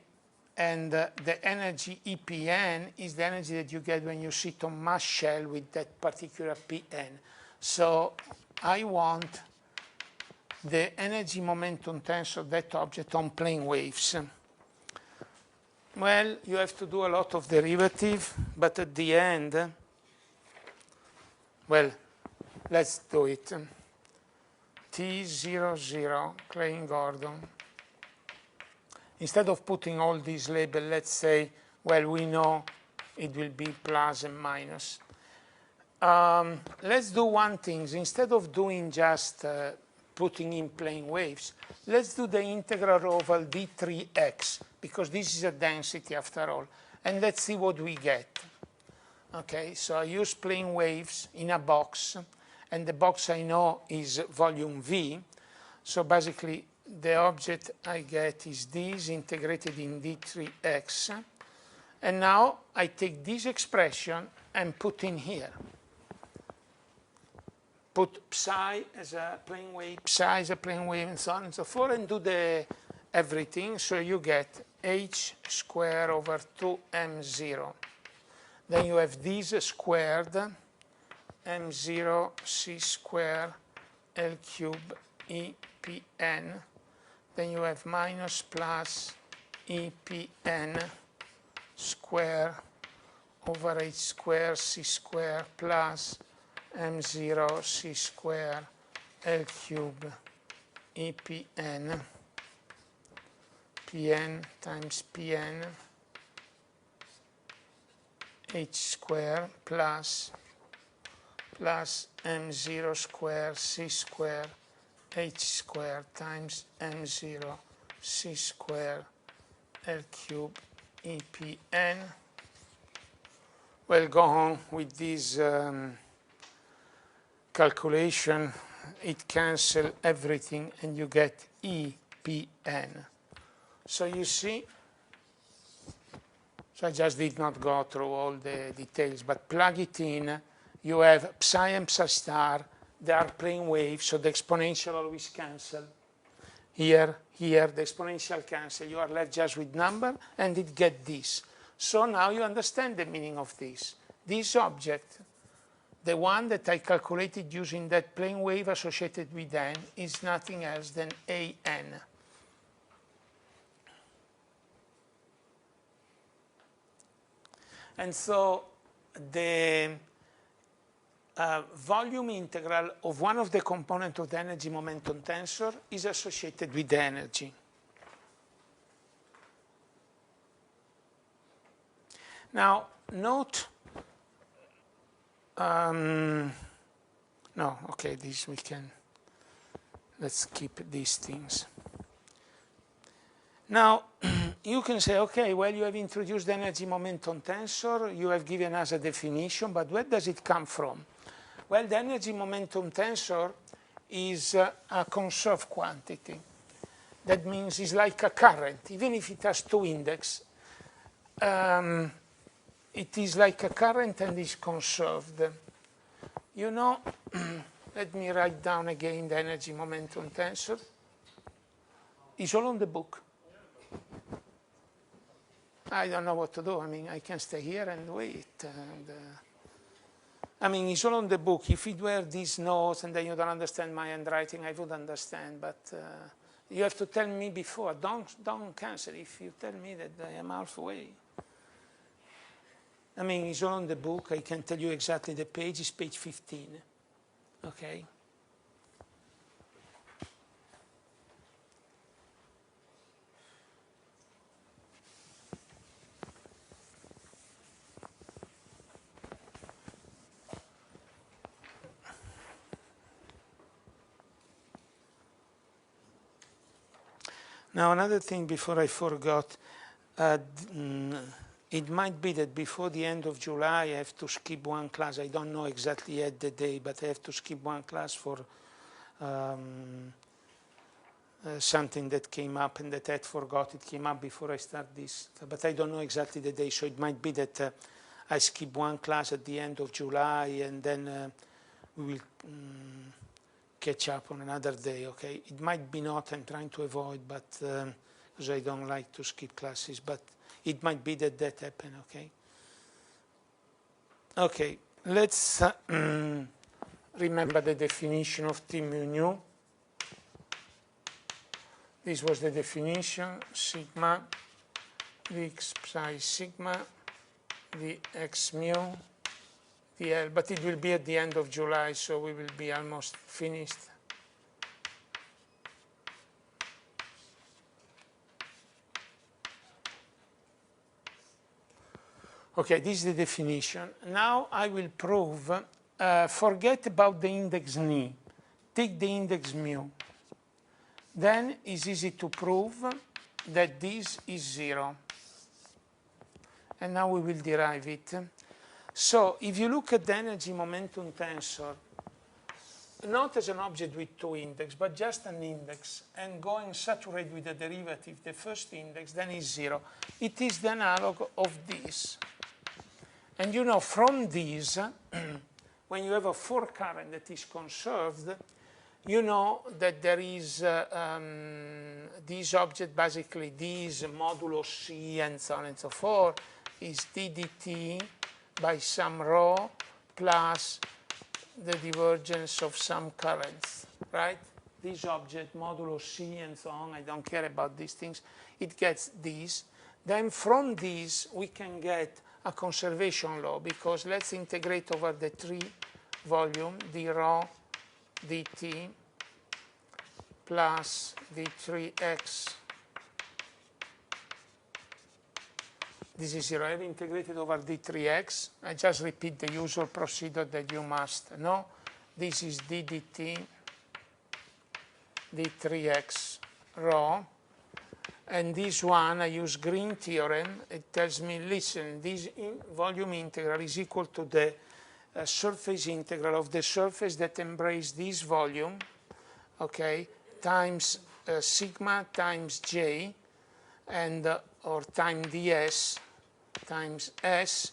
And the energy EPN is the energy that you get when you sit on mass shell with that particular PN. So I want the energy momentum tensor of that object on plane waves. Well, you have to do a lot of derivative, but at the end, well, let's do it. T00, Klein-Gordon. Instead of putting all these labels, let's say, well, we know it will be plus and minus. Let's do one thing. Instead of doing just putting in plane waves, let's do the integral over d3x, because this is a density after all. And let's see what we get. Okay, so I use plane waves in a box, and the box I know is volume V. So basically, the object I get is this integrated in d3x. And now I take this expression and put in here. Put psi as a plane wave, psi as a plane wave, and so on and so forth, and do the everything. So you get h squared over 2m0. Then you have this squared, m0 c squared L cube EPN. Then you have minus plus EPN square over h squared c squared plus m0 c squared L cube EPN Pn times Pn h squared plus m0 squared c squared h squared times m0 c squared L cube EPN. Well, go on with this calculation. It cancels everything and you get EPN. So you see, so I just did not go through all the details, but plug it in. You have psi and psi star. They are plane waves, so the exponential always cancel. Here, the exponential cancel. You are left just with number, and it get this. So now you understand the meaning of this. This object, the one that I calculated using that plane wave associated with n, is nothing else than AN. And so the volume integral of one of the components of the energy momentum tensor is associated with the energy. Now, note, no, okay, this we can, let's keep these things. Now, you can say, okay, well, you have introduced the energy momentum tensor, you have given us a definition, but where does it come from? Well, the energy momentum tensor is a conserved quantity. That means it's like a current, even if it has 2 indexes. It is like a current and is conserved. You know, let me write down again the energy momentum tensor. It's all on the book. I don't know what to do. I mean, I can stay here and wait. And, I mean, it's all on the book. If it were these notes and then you don't understand my handwriting, I would understand. But you have to tell me before. Don't cancel if you tell me that I am halfway. I mean, it's all on the book. I can tell you exactly the page. It's page 15. Okay? Now, another thing before I forgot, it might be that before the end of July I have to skip one class. I don't know exactly yet the day, but I have to skip one class for something that came up and that I had forgot. It came up before I start this, but I don't know exactly the day, so it might be that I skip one class at the end of July, and then we will catch up on another day, okay? It might be not, I'm trying to avoid, but because I don't like to skip classes, but it might be that that happen, okay? Okay, let's remember the definition of T mu nu. This was the definition, sigma, the x psi sigma, the x mu, the L, but it will be at the end of July, so we will be almost finished. Okay, this is the definition. Now I will prove, forget about the index ni, take the index mu. Then it's easy to prove that this is 0. And now we will derive it. So if you look at the energy momentum tensor, not as an object with two indexes, but just an index, and go and saturate with the derivative, the first index, then it's 0. It is the analog of this. And you know, from this, when you have a forecurrent that is conserved, you know that there is this object, basically this modulo C and so on and so forth, is d dt by some rho plus the divergence of some currents, right? This object, modulo C and so on, I don't care about these things, it gets this. Then from this, we can get a conservation law, because let's integrate over the 3 volume, d rho dt plus d3x. This is 0. I have integrated over d3x. I just repeat the usual procedure that you must know. This is d dt d3x rho. And this one, I use Green theorem. It tells me, listen, this volume integral is equal to the surface integral of the surface that embraces this volume, okay, times sigma times j, and or time ds times s.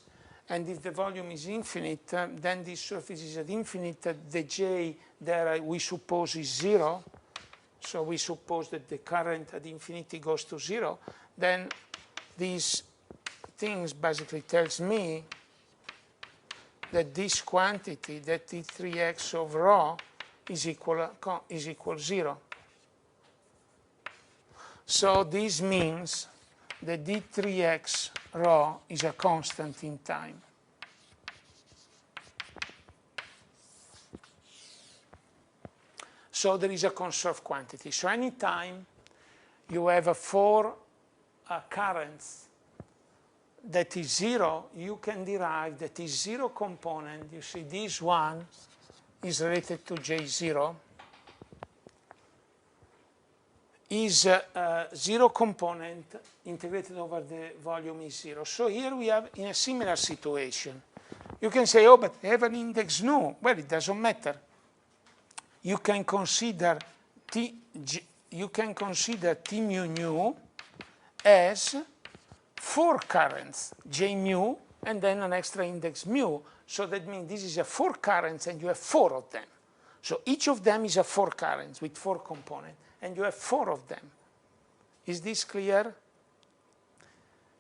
And if the volume is infinite, then this surface is at infinite. The j there we suppose is 0. So we suppose that the current at infinity goes to 0. Then these things basically tells me that this quantity, that d3x of rho, is equal 0. So this means that d3x rho is a constant in time. So there is a conserved quantity. So anytime you have a 4 currents that is 0, you can derive that is 0 component. You see this one is related to J0. Is 0 component integrated over the volume is 0. So here we have in a similar situation. You can say, oh, but I have an index nu. Well, it doesn't matter. You can consider T mu nu as 4 currents, J mu, and then an extra index mu. So that means this is a 4 currents and you have 4 of them. So each of them is a 4 currents with 4 components, and you have 4 of them. Is this clear?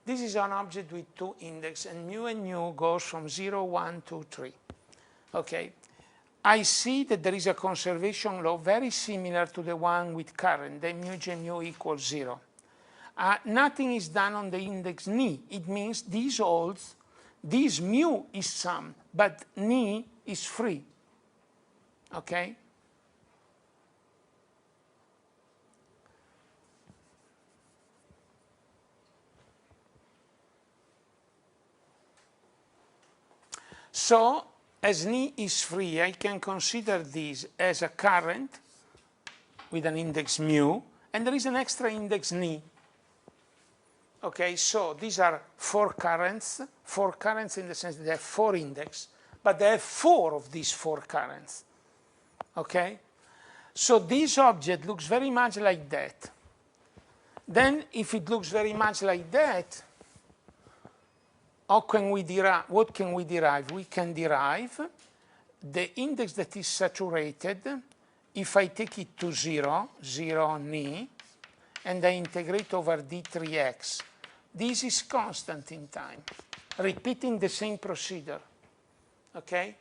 This is an object with 2 indexes, and mu and nu goes from 0, 1, 2, 3. Okay. I see that there is a conservation law very similar to the one with current, that mu j mu equals 0. Nothing is done on the index ni. It means this holds, this mu is sum, but ni is free. Okay? So, as ni is free, I can consider this as a current with an index mu, and there is an extra index ni. Okay, so these are 4 currents in the sense that they have 4 indexes, but they have 4 of these 4 currents. Okay? So this object looks very much like that. Then, if it looks very much like that, what can we derive? We can derive the index that is saturated if I take it to 0 on E, and I integrate over d3x. This is constant in time, repeating the same procedure, okay?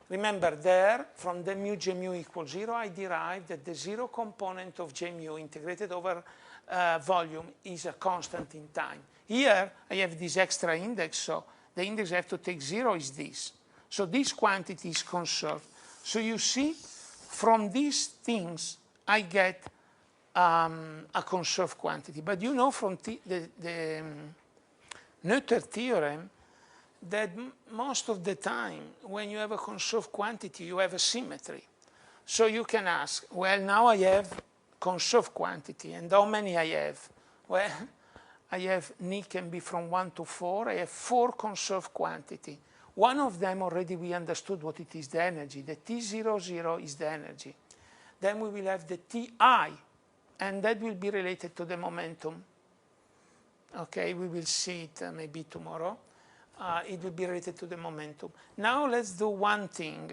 Remember there, from the mu j mu equals 0, I derived that the 0 component of j mu integrated over volume is a constant in time. Here, I have this extra index, so the index I have to take 0 is this. So this quantity is conserved. So you see, from these things, I get a conserved quantity. But you know from the Noether theorem that most of the time, when you have a conserved quantity, you have a symmetry. So you can ask, well, now I have conserved quantity, and how many I have? Well, I have Ni can be from 1 to 4. I have 4 conserved quantity. One of them already we understood what it is, the energy. The T00 is the energy. Then we will have the Ti, and that will be related to the momentum. Okay, we will see it maybe tomorrow. It will be related to the momentum. Now let's do one thing.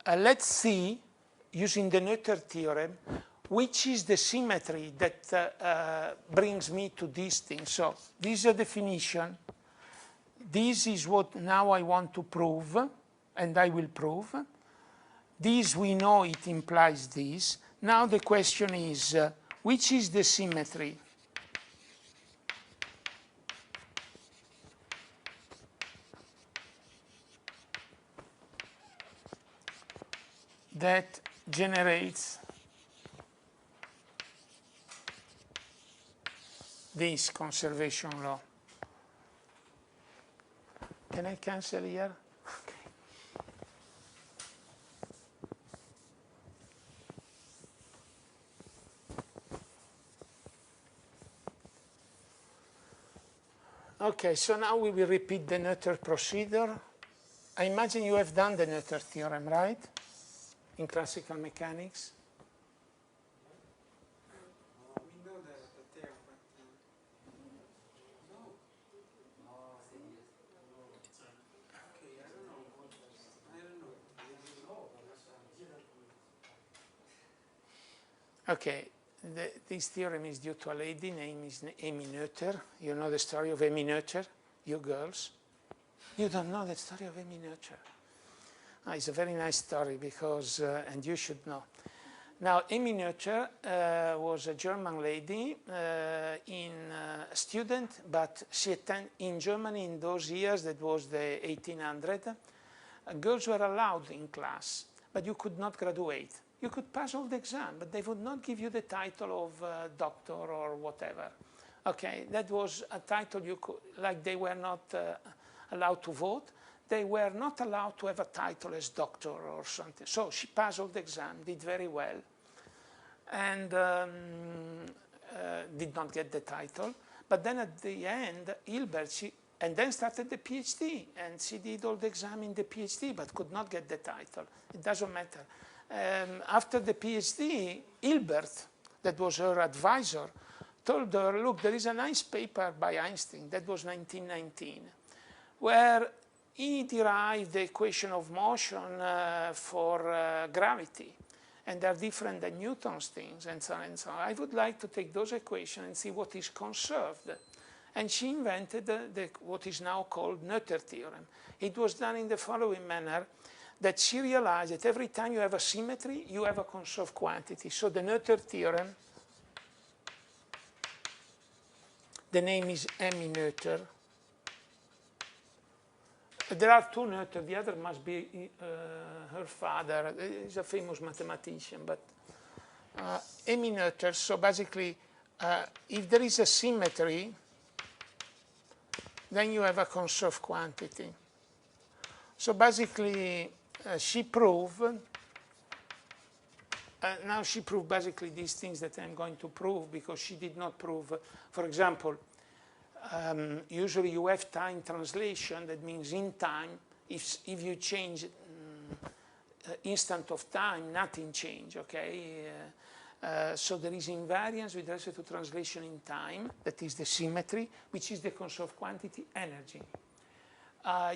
Let's see, using the Noether theorem, which is the symmetry that brings me to this thing. So this is a definition. This is what now I want to prove, and I will prove. This we know it implies this. Now the question is, which is the symmetry? That generates this conservation law. Can I cancel here? Okay. Okay, so now we will repeat the Noether procedure. I imagine you have done the Noether theorem, right? In classical mechanics. We know the theorem, but no. Okay, I don't know. Okay, this theorem is due to a lady named Amy Noether. You know the story of Amy Noether, you girls? You don't know the story of Amy Noether? It's a very nice story because, and you should know. Now, Amy Noether was a German lady, a student, but she attended in Germany in those years, that was the 1800s. Girls were allowed in class, but you could not graduate. You could pass all the exam, but they would not give you the title of doctor or whatever. Okay, that was a title you could, like they were not allowed to vote. They were not allowed to have a title as doctor or something. So she passed all the exam, did very well, and did not get the title. But then at the end, Hilbert, and then started the PhD, and she did all the exam in the PhD, but could not get the title. It doesn't matter. After the PhD, Hilbert, that was her advisor, told her, look, there is a nice paper by Einstein, that was 1919, where he derived the equation of motion for gravity, and they're different than Newton's things, and so on and so on. I would like to take those equations and see what is conserved. And she invented what is now called Noether theorem. It was done in the following manner, that she realized that every time you have a symmetry, you have a conserved quantity. So the Noether theorem, the name is Amy Noether. There are two Noether, the other must be her father. He's a famous mathematician, but Amy Noether. So basically, if there is a symmetry, then you have a conserved quantity. So basically, she proved, now she proved basically these things that I'm going to prove, because she did not prove, for example, usually you have time translation, that means in time, if you change instant of time, nothing change, okay? So there is invariance with respect to translation in time, that is the symmetry, which is the conserved quantity energy.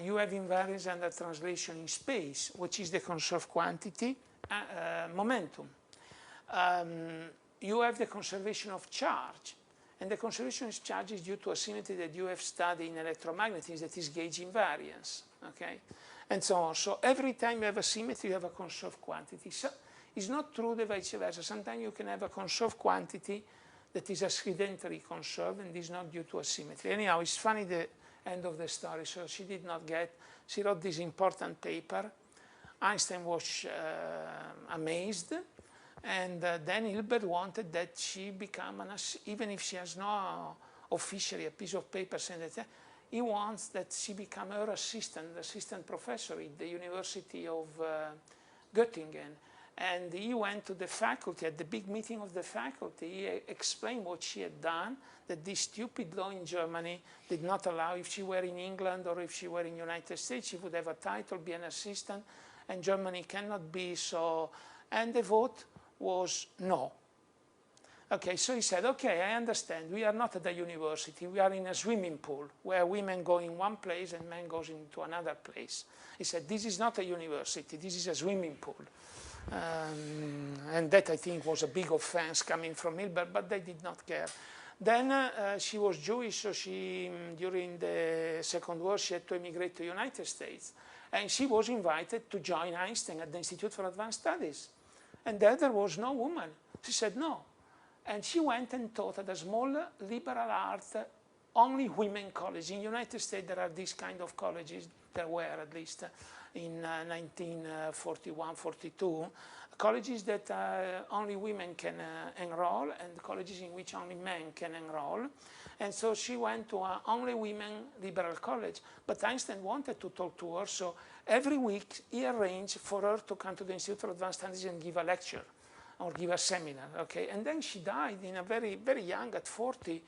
You have invariance under translation in space, which is the conserved quantity momentum. You have the conservation of charge, and the conservation of charge is due to a symmetry that you have studied in electromagnetism, that is gauge invariance, okay? And so on. So every time you have a symmetry, you have a conserved quantity. So it's not true the vice versa. Sometimes you can have a conserved quantity that is accidentally conserved and is not due to a symmetry. Anyhow, it's funny the end of the story. So she did not get, she wrote this important paper. Einstein was amazed. And then Hilbert wanted that she become, even if she has no officially a piece of paper saying that, he wants that she become her assistant professor at the University of Göttingen. And he went to the faculty, at the big meeting of the faculty, he explained what she had done, that this stupid law in Germany did not allow, if she were in England or if she were in the United States, she would have a title, be an assistant, and Germany cannot be so. And the vote was no. Okay, so he said, okay, I understand. We are not at the university. We are in a swimming pool where women go in one place and men goes into another place. He said, this is not a university. This is a swimming pool. And that, I think, was a big offense coming from Hilbert, but they did not care. Then she was Jewish, so she, during the Second War, she had to emigrate to the United States. And she was invited to join Einstein at the Institute for Advanced Studies. And there was no woman. She said no. And she went and taught at a small liberal arts, only women college. In the United States, there are these kind of colleges, there were at least in 1941, 42, colleges that only women can enroll, and colleges in which only men can enroll. And so she went to an only women liberal college. But Einstein wanted to talk to her, so every week he arranged for her to come to the Institute for Advanced Studies and give a lecture or give a seminar, okay? And then she died in a very, very young, at 40.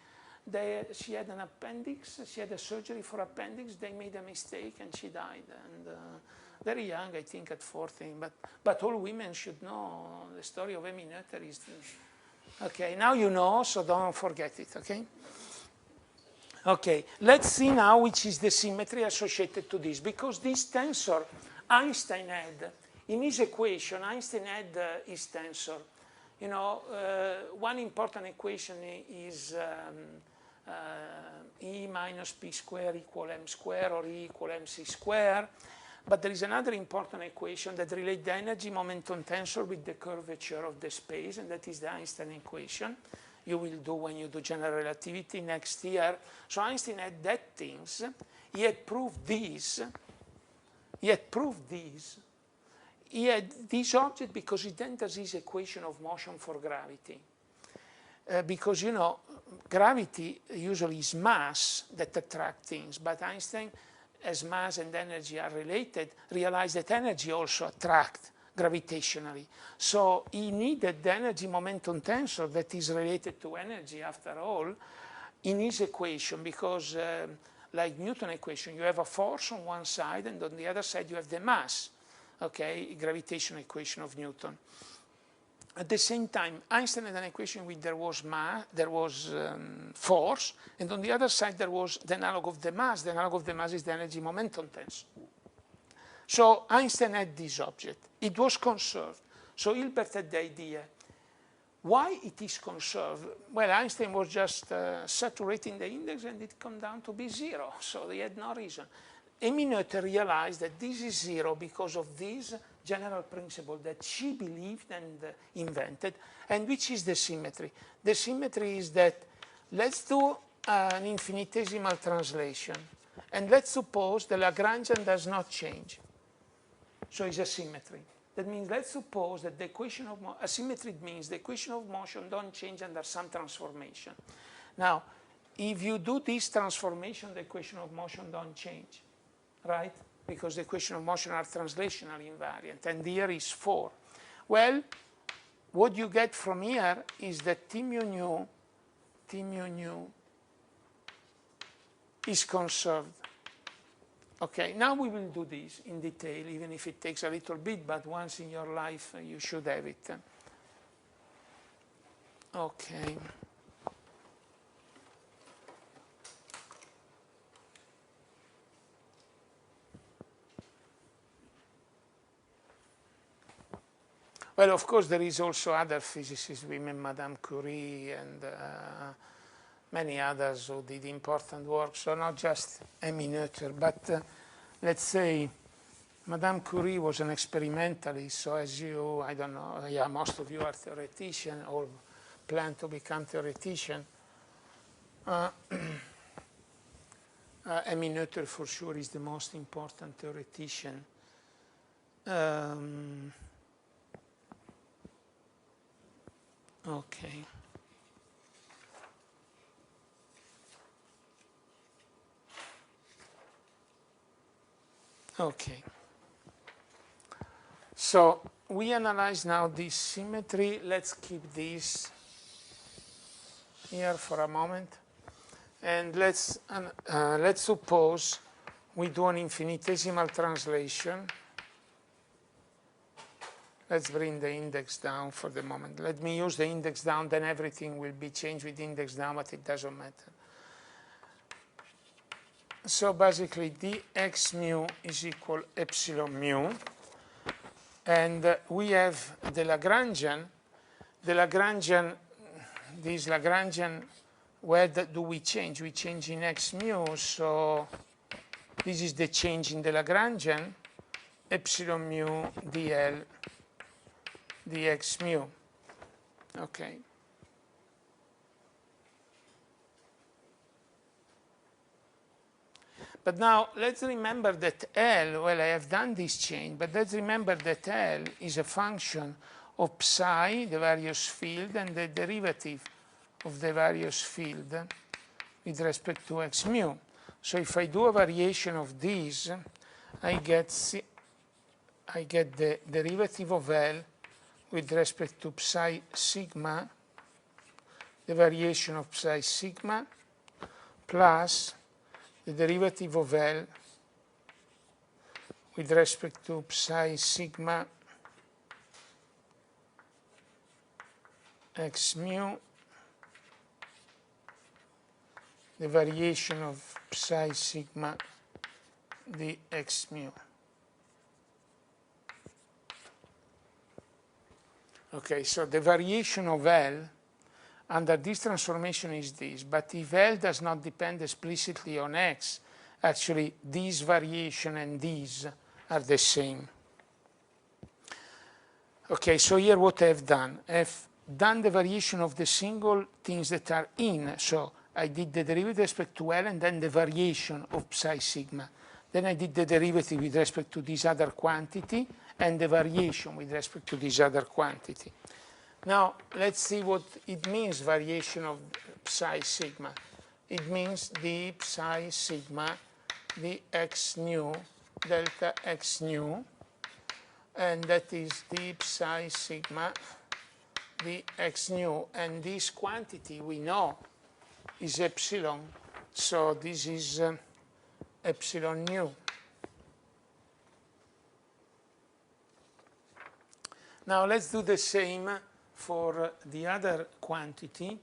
She had an appendix, she had a surgery for appendix, they made a mistake and she died. And very young, I think, at 40. But all women should know the story of Amiata. Okay, now you know, so don't forget it, okay? Okay, let's see now which is the symmetry associated to this, because this tensor Einstein had, in his equation, Einstein had his tensor. You know, one important equation is E minus P square equal M square, or E equal MC square. But there is another important equation that relates the energy momentum tensor with the curvature of the space, and that is the Einstein equation. You will do when you do general relativity next year. So Einstein had that things. He had proved these. He had proved these. He had this object because he then does his equation of motion for gravity. Because, you know, gravity usually is mass that attracts things, but Einstein, as mass and energy are related, realized that energy also attracts gravitationally. So he needed the energy momentum tensor that is related to energy, after all, in his equation, because like Newton equation, you have a force on one side, and on the other side you have the mass, okay, gravitational equation of Newton. At the same time, Einstein had an equation with there was force, and on the other side there was the analog of the mass. The analog of the mass is the energy momentum tensor. So Einstein had this object. It was conserved. So Hilbert had the idea. Why it is conserved? Well, Einstein was just saturating the index and it came down to be 0. So they had no reason. Amiata realized that this is 0 because of this general principle that she believed and invented, and which is the symmetry. The symmetry is that let's do an infinitesimal translation, and let's suppose the Lagrangian does not change. So it's a symmetry. That means let's suppose that the equation of a symmetry means the equation of motion don't change under some transformation. Now, if you do this transformation, the equation of motion don't change, right? Because the equation of motion are translational invariant, and here is 4. Well, what you get from here is that T mu nu is conserved. Okay, now we will do this in detail, even if it takes a little bit, but once in your life you should have it. Okay. Well, of course, there is also other physicists, women, Madame Curie, and many others who did important work. So not just Amiata, but let's say Madame Curie was an experimentalist. So as you, I don't know, yeah, most of you are theoreticians or plan to become theoretician. Amiata for sure is the most important theoretician. Okay. Okay. So we analyze now this symmetry. Let's keep this here for a moment. And let's suppose we do an infinitesimal translation. Let's bring the index down for the moment. Let me use the index down, then everything will be changed with index down, but it doesn't matter. So basically, dx mu is equal epsilon mu. And we have the Lagrangian. The Lagrangian, this Lagrangian, where do we change? We change in x mu, so this is the change in the Lagrangian, epsilon mu dl dx mu. Okay. But now let's remember that L, well, I have done this change, but let's remember that L is a function of psi, the various field, and the derivative of the various field with respect to x mu. So if I do a variation of these, I get the derivative of L with respect to psi sigma, the variation of psi sigma, plus the derivative of L with respect to psi sigma x mu, the variation of psi sigma dx mu. Okay, so the variation of L under this transformation is this, but if L does not depend explicitly on x, actually this variation and these are the same. Okay, so here what I've done. I've done the variation of the single things that are in, so I did the derivative with respect to L and then the variation of psi sigma. Then I did the derivative with respect to this other quantity and the variation with respect to this other quantity. Now, let's see what it means, variation of psi sigma. It means the psi sigma, the x nu, delta x nu, and that is the psi sigma, the x nu. And this quantity we know is epsilon, so this is epsilon nu. Now, let's do the same for the other quantity,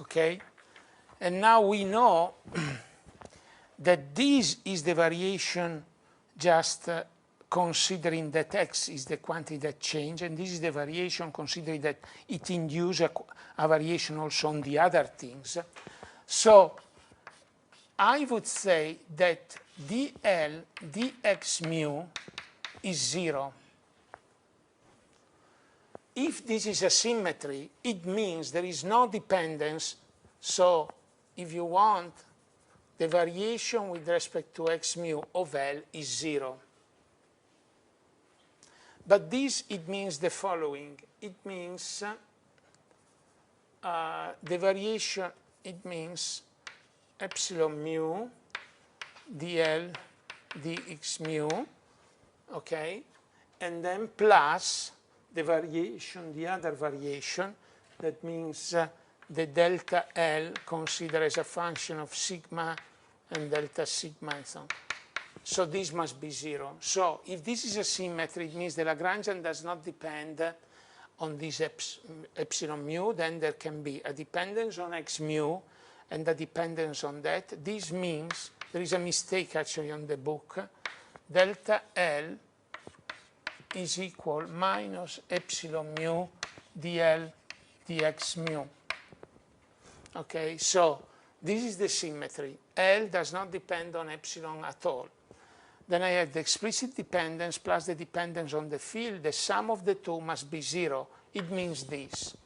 okay? And now we know that this is the variation just considering that x is the quantity that change, and this is the variation considering that it induces a variation also on the other things. So I would say that dl dx mu is 0. If this is a symmetry, it means there is no dependence. So if you want, the variation with respect to x mu of L is 0. But this, it means the following. It means the variation, it means epsilon mu dl dx mu, okay? And then plus the variation, the other variation, that means the delta L considered as a function of sigma and delta sigma and so on. So this must be 0. So if this is a symmetry, it means the Lagrangian does not depend on this epsilon mu, then there can be a dependence on x mu and a dependence on that. This means there is a mistake actually on the book. Delta L is equal minus epsilon mu dl dx mu. Okay, so this is the symmetry. L does not depend on epsilon at all. Then I have the explicit dependence plus the dependence on the field. The sum of the two must be 0. It means this.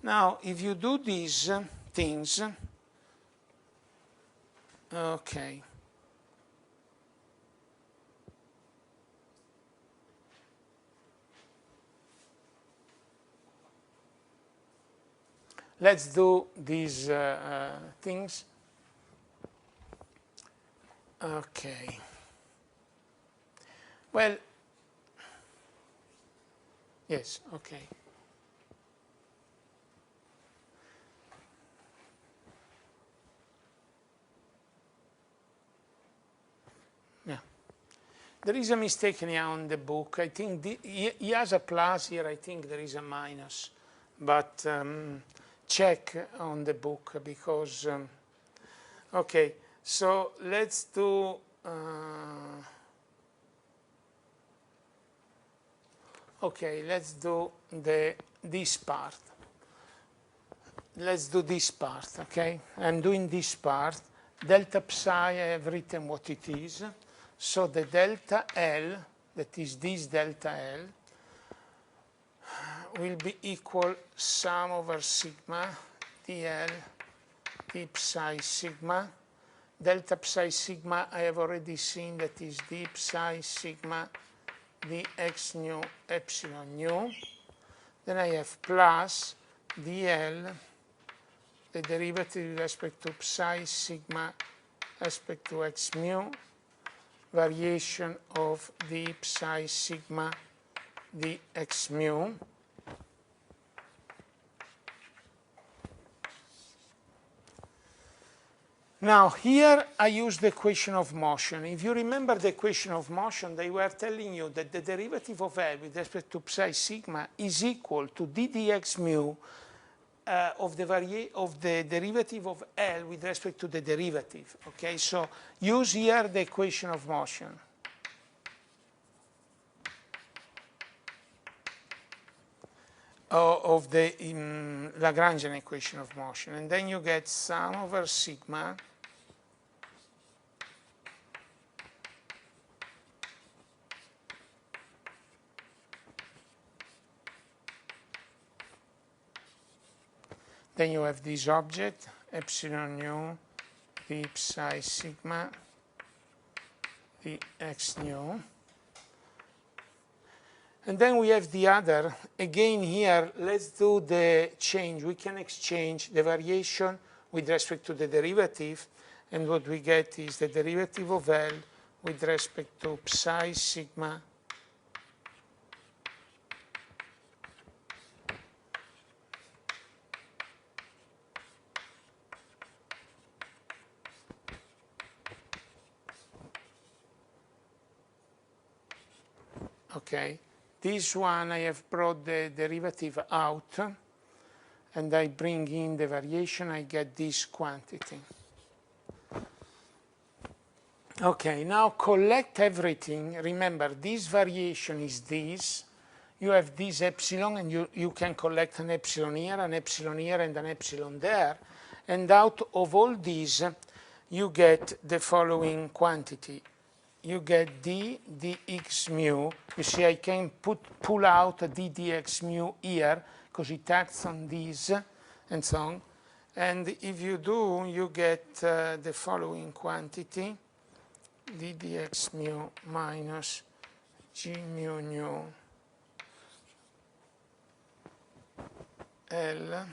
Now, if you do these things, okay. Let's do these things. Okay. Well, yes, okay. Yeah. There is a mistake here on the book. I think he has a plus here. I think there is a minus. But check on the book because, okay, so let's do, okay, let's do this part. Let's do this part, okay? I'm doing this part. Delta psi, I have written what it is. So the delta L, that is this delta L, will be equal sum over sigma dl d psi sigma. Delta psi sigma I have already seen that is d psi sigma dx nu epsilon nu. Then I have plus dl, the derivative with respect to psi sigma respect to x mu, variation of d psi sigma dx mu. Now, here I use the equation of motion. If you remember the equation of motion, they were telling you that the derivative of L with respect to psi sigma is equal to d dx mu of the derivative of L with respect to the derivative. Okay, so use here the equation of motion. Of the Lagrangian equation of motion. And then you get sum over sigma then you have this object, epsilon nu d psi sigma dx nu. And then we have the other. Again here, let's do the change. We can exchange the variation with respect to the derivative. And what we get is the derivative of L with respect to psi sigma okay. This one I have brought the derivative out and I bring in the variation, I get this quantity. Okay, now collect everything. Remember, this variation is this. You have this epsilon and you can collect an epsilon here, and an epsilon there. And out of all these, you get the following quantity. You get d dx mu. You see, I can pull out d dx mu here because it acts on these and so on. And if you do, you get the following quantity, d dx mu minus g mu nu L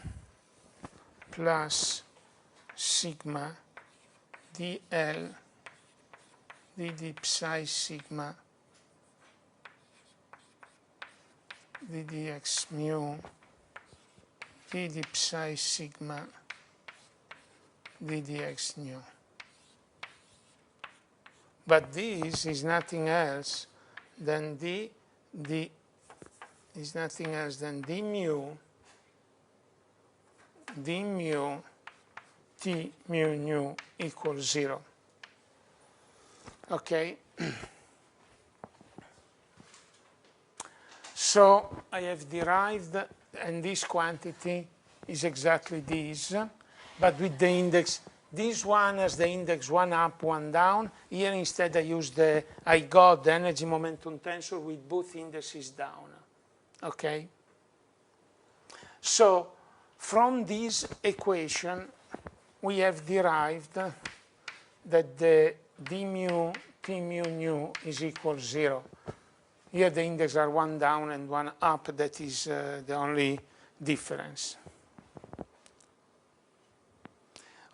plus sigma dl d psi sigma d dx mu d psi sigma d dx nu. But this is nothing else than d is nothing else than d mu t mu nu equals 0. Okay. So I have derived, and this quantity is exactly this, but with the index. This one has the index 1 up, 1 down. Here instead I got the energy momentum tensor with both indices down. Okay? So from this equation, we have derived that the d mu t mu nu is equal to 0. Here the index are 1 down and 1 up. That is the only difference.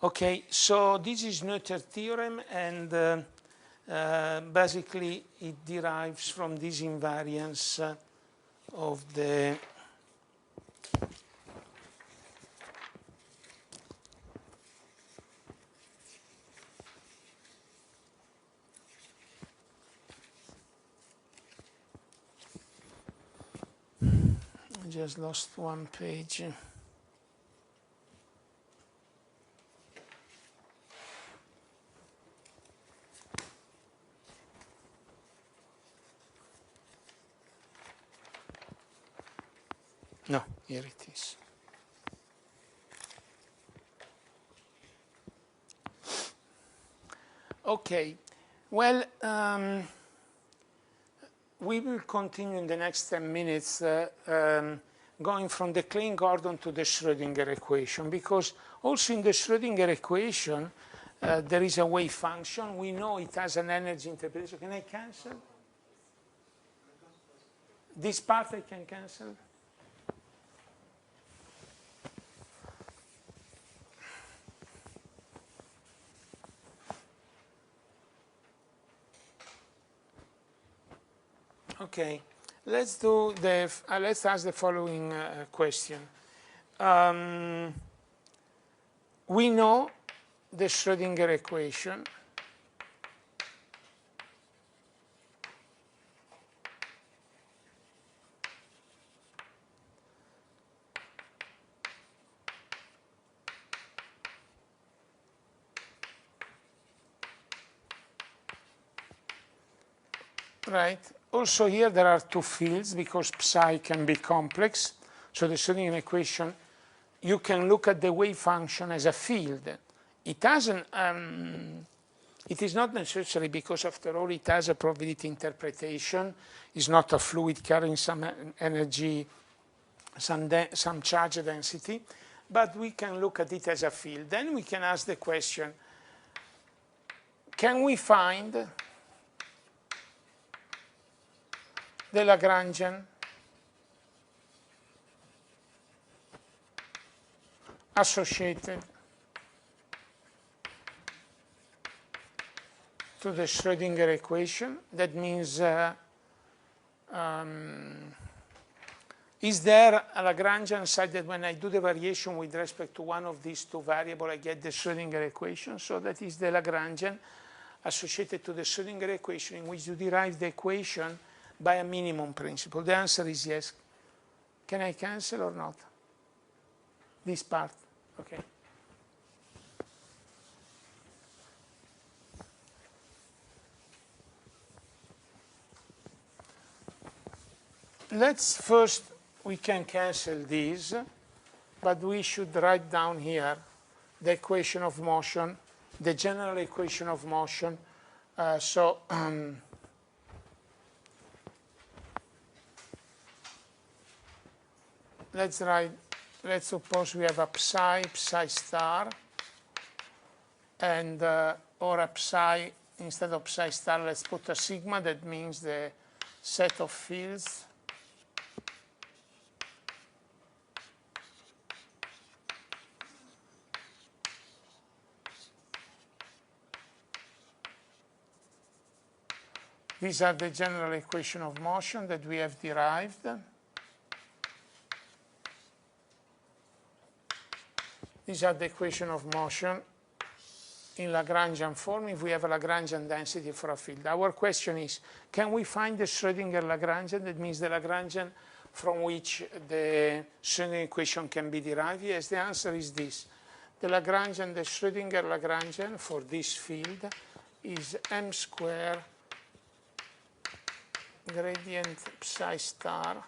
Okay, so this is Noether theorem, and basically it derives from this invariance of the I just lost one page. No, here it is. Okay, well, we will continue in the next 10 minutes going from the Klein-Gordon to the Schrödinger equation, because also in the Schrödinger equation there is a wave function. We know it has an energy interpretation. Can I cancel? This part I can cancel? Okay, let's ask the following question. We know the Schrödinger equation. Right. Also here there are two fields because psi can be complex. So the Schrödinger equation, you can look at the wave function as a field. It hasn't. It is not necessary because after all it has a probability interpretation. It's not a fluid carrying some energy, some charge density, but we can look at it as a field. Then we can ask the question: can we find the Lagrangian associated to the Schrödinger equation? That means, is there a Lagrangian such that when I do the variation with respect to one of these two variables, I get the Schrödinger equation? So that is the Lagrangian associated to the Schrödinger equation in which you derive the equation by a minimum principle. The answer is yes. Can I cancel or not? This part, okay. Let's first, we can cancel these, but we should write down here the equation of motion, the general equation of motion. Let's suppose we have a psi star, and or a psi, instead of psi star, let's put a sigma. That means the set of fields these are the general equation of motion that we have derived. These are the equation of motion in Lagrangian form if we have a Lagrangian density for a field. Our question is, can we find the Schrödinger Lagrangian? That means the Lagrangian from which the Schrödinger equation can be derived? Yes, the answer is this. The Lagrangian, the Schrödinger Lagrangian for this field is m square gradient psi star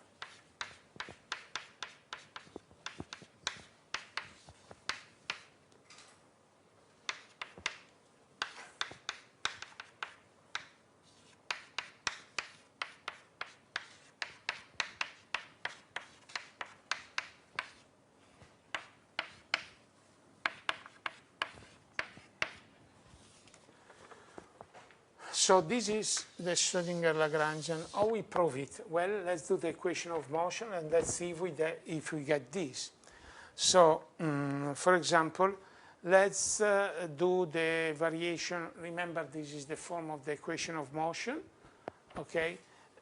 So this is the Schrödinger Lagrangian. How we prove it? Well, let's do the equation of motion and let's see if we get this. So, for example, let's do the variation. Remember, this is the form of the equation of motion. Okay,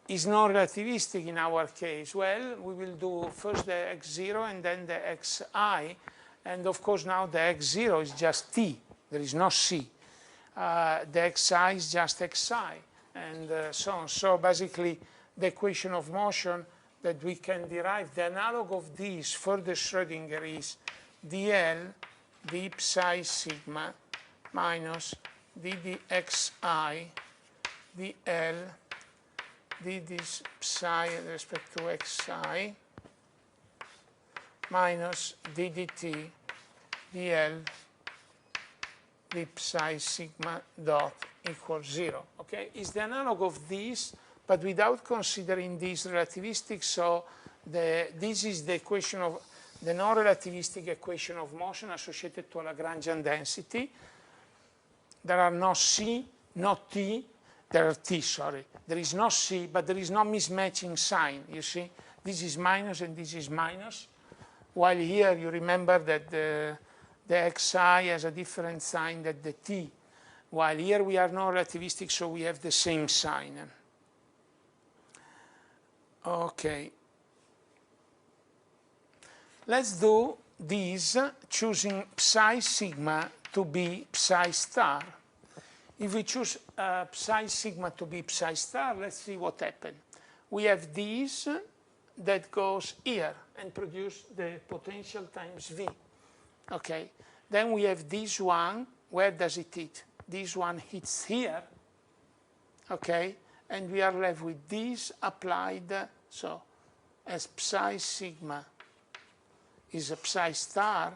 is non-relativistic in our case. Well, we will do first the x0 and then the xi, and of course now the x0 is just t. There is no c. The xi is just xi, and so on. So basically, the equation of motion that we can derive, the analog of this for the Schrödinger is dl d psi sigma minus d dxi dl d this psi with respect to xi minus d dt dl d psi sigma dot equals 0. Okay, it's the analog of this, but without considering this relativistic. So this is the equation of the non-relativistic equation of motion associated to a Lagrangian density. There are no c, no t. There are t. Sorry, there is no c, but there is no mismatching sign. You see, this is minus and this is minus. While here you remember that the xi has a different sign than the t, while here we are non-relativistic, so we have the same sign. Okay. Let's do this choosing psi sigma to be psi star. If we choose psi sigma to be psi star, let's see what happens. We have this that goes here and produce the potential times V. Okay, then we have this one. Where does it hit? This one hits here. Okay, and we are left with this applied. So as psi sigma is a psi star,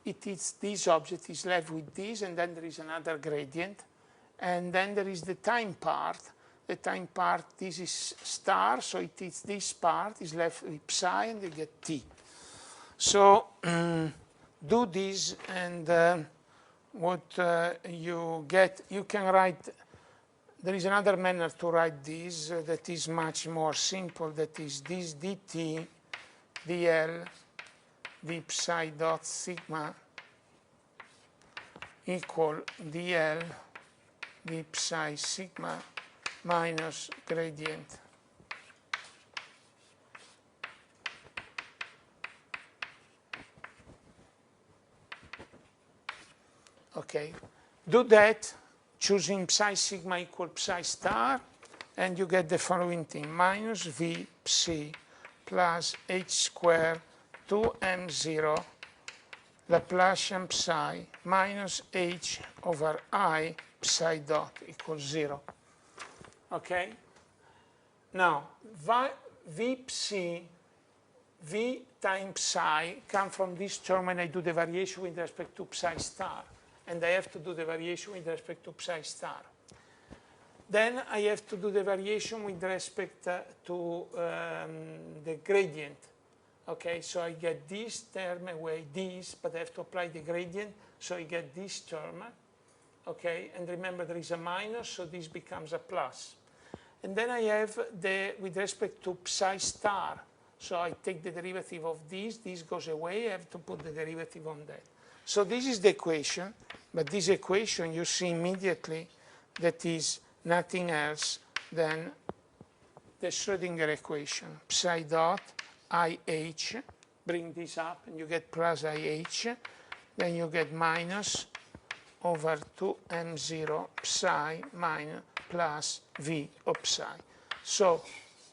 it hits this object, is left with this, and then there is another gradient. And then there is the time part. The time part, this is star, so it hits this part, is left with psi, and you get t. So do this, and what you get, you can write, there is another manner to write this that is much more simple, that is this dt dl d psi dot sigma equal dl d psi sigma minus gradient okay. Do that, choosing psi sigma equal psi star, and you get the following thing: minus v psi plus h squared 2m0 Laplacian psi minus h over I psi dot equals 0. Okay? Now, v psi, v times psi come from this term when I do the variation with respect to psi star. And I have to do the variation with respect to psi star. Then I have to do the variation with respect to the gradient. Okay, so I get this term away, this, but I have to apply the gradient, so I get this term. Okay, and remember there is a minus, so this becomes a plus. And then I have the, with respect to psi star, so I take the derivative of this goes away, I have to put the derivative on that. So this is the equation, but this equation you see immediately that is nothing else than the Schrödinger equation. Psi dot IH, bring this up and you get plus IH, then you get minus over 2m0 psi minus plus V of psi. So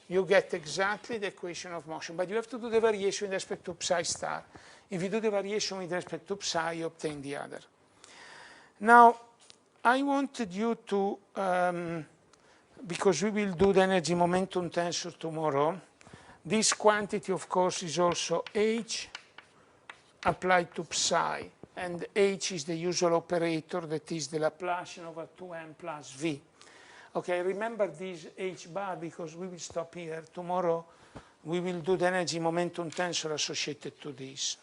you get exactly the equation of motion. But you have to do the variation with respect to psi star. If you do the variation with respect to psi, you obtain the other. Now, I wanted you to, because we will do the energy momentum tensor tomorrow, this quantity, of course, is also h applied to psi. And h is the usual operator, that is the Laplacian over 2m plus v. Okay, remember this h bar because we will stop here. Tomorrow we will do the energy momentum tensor associated to this.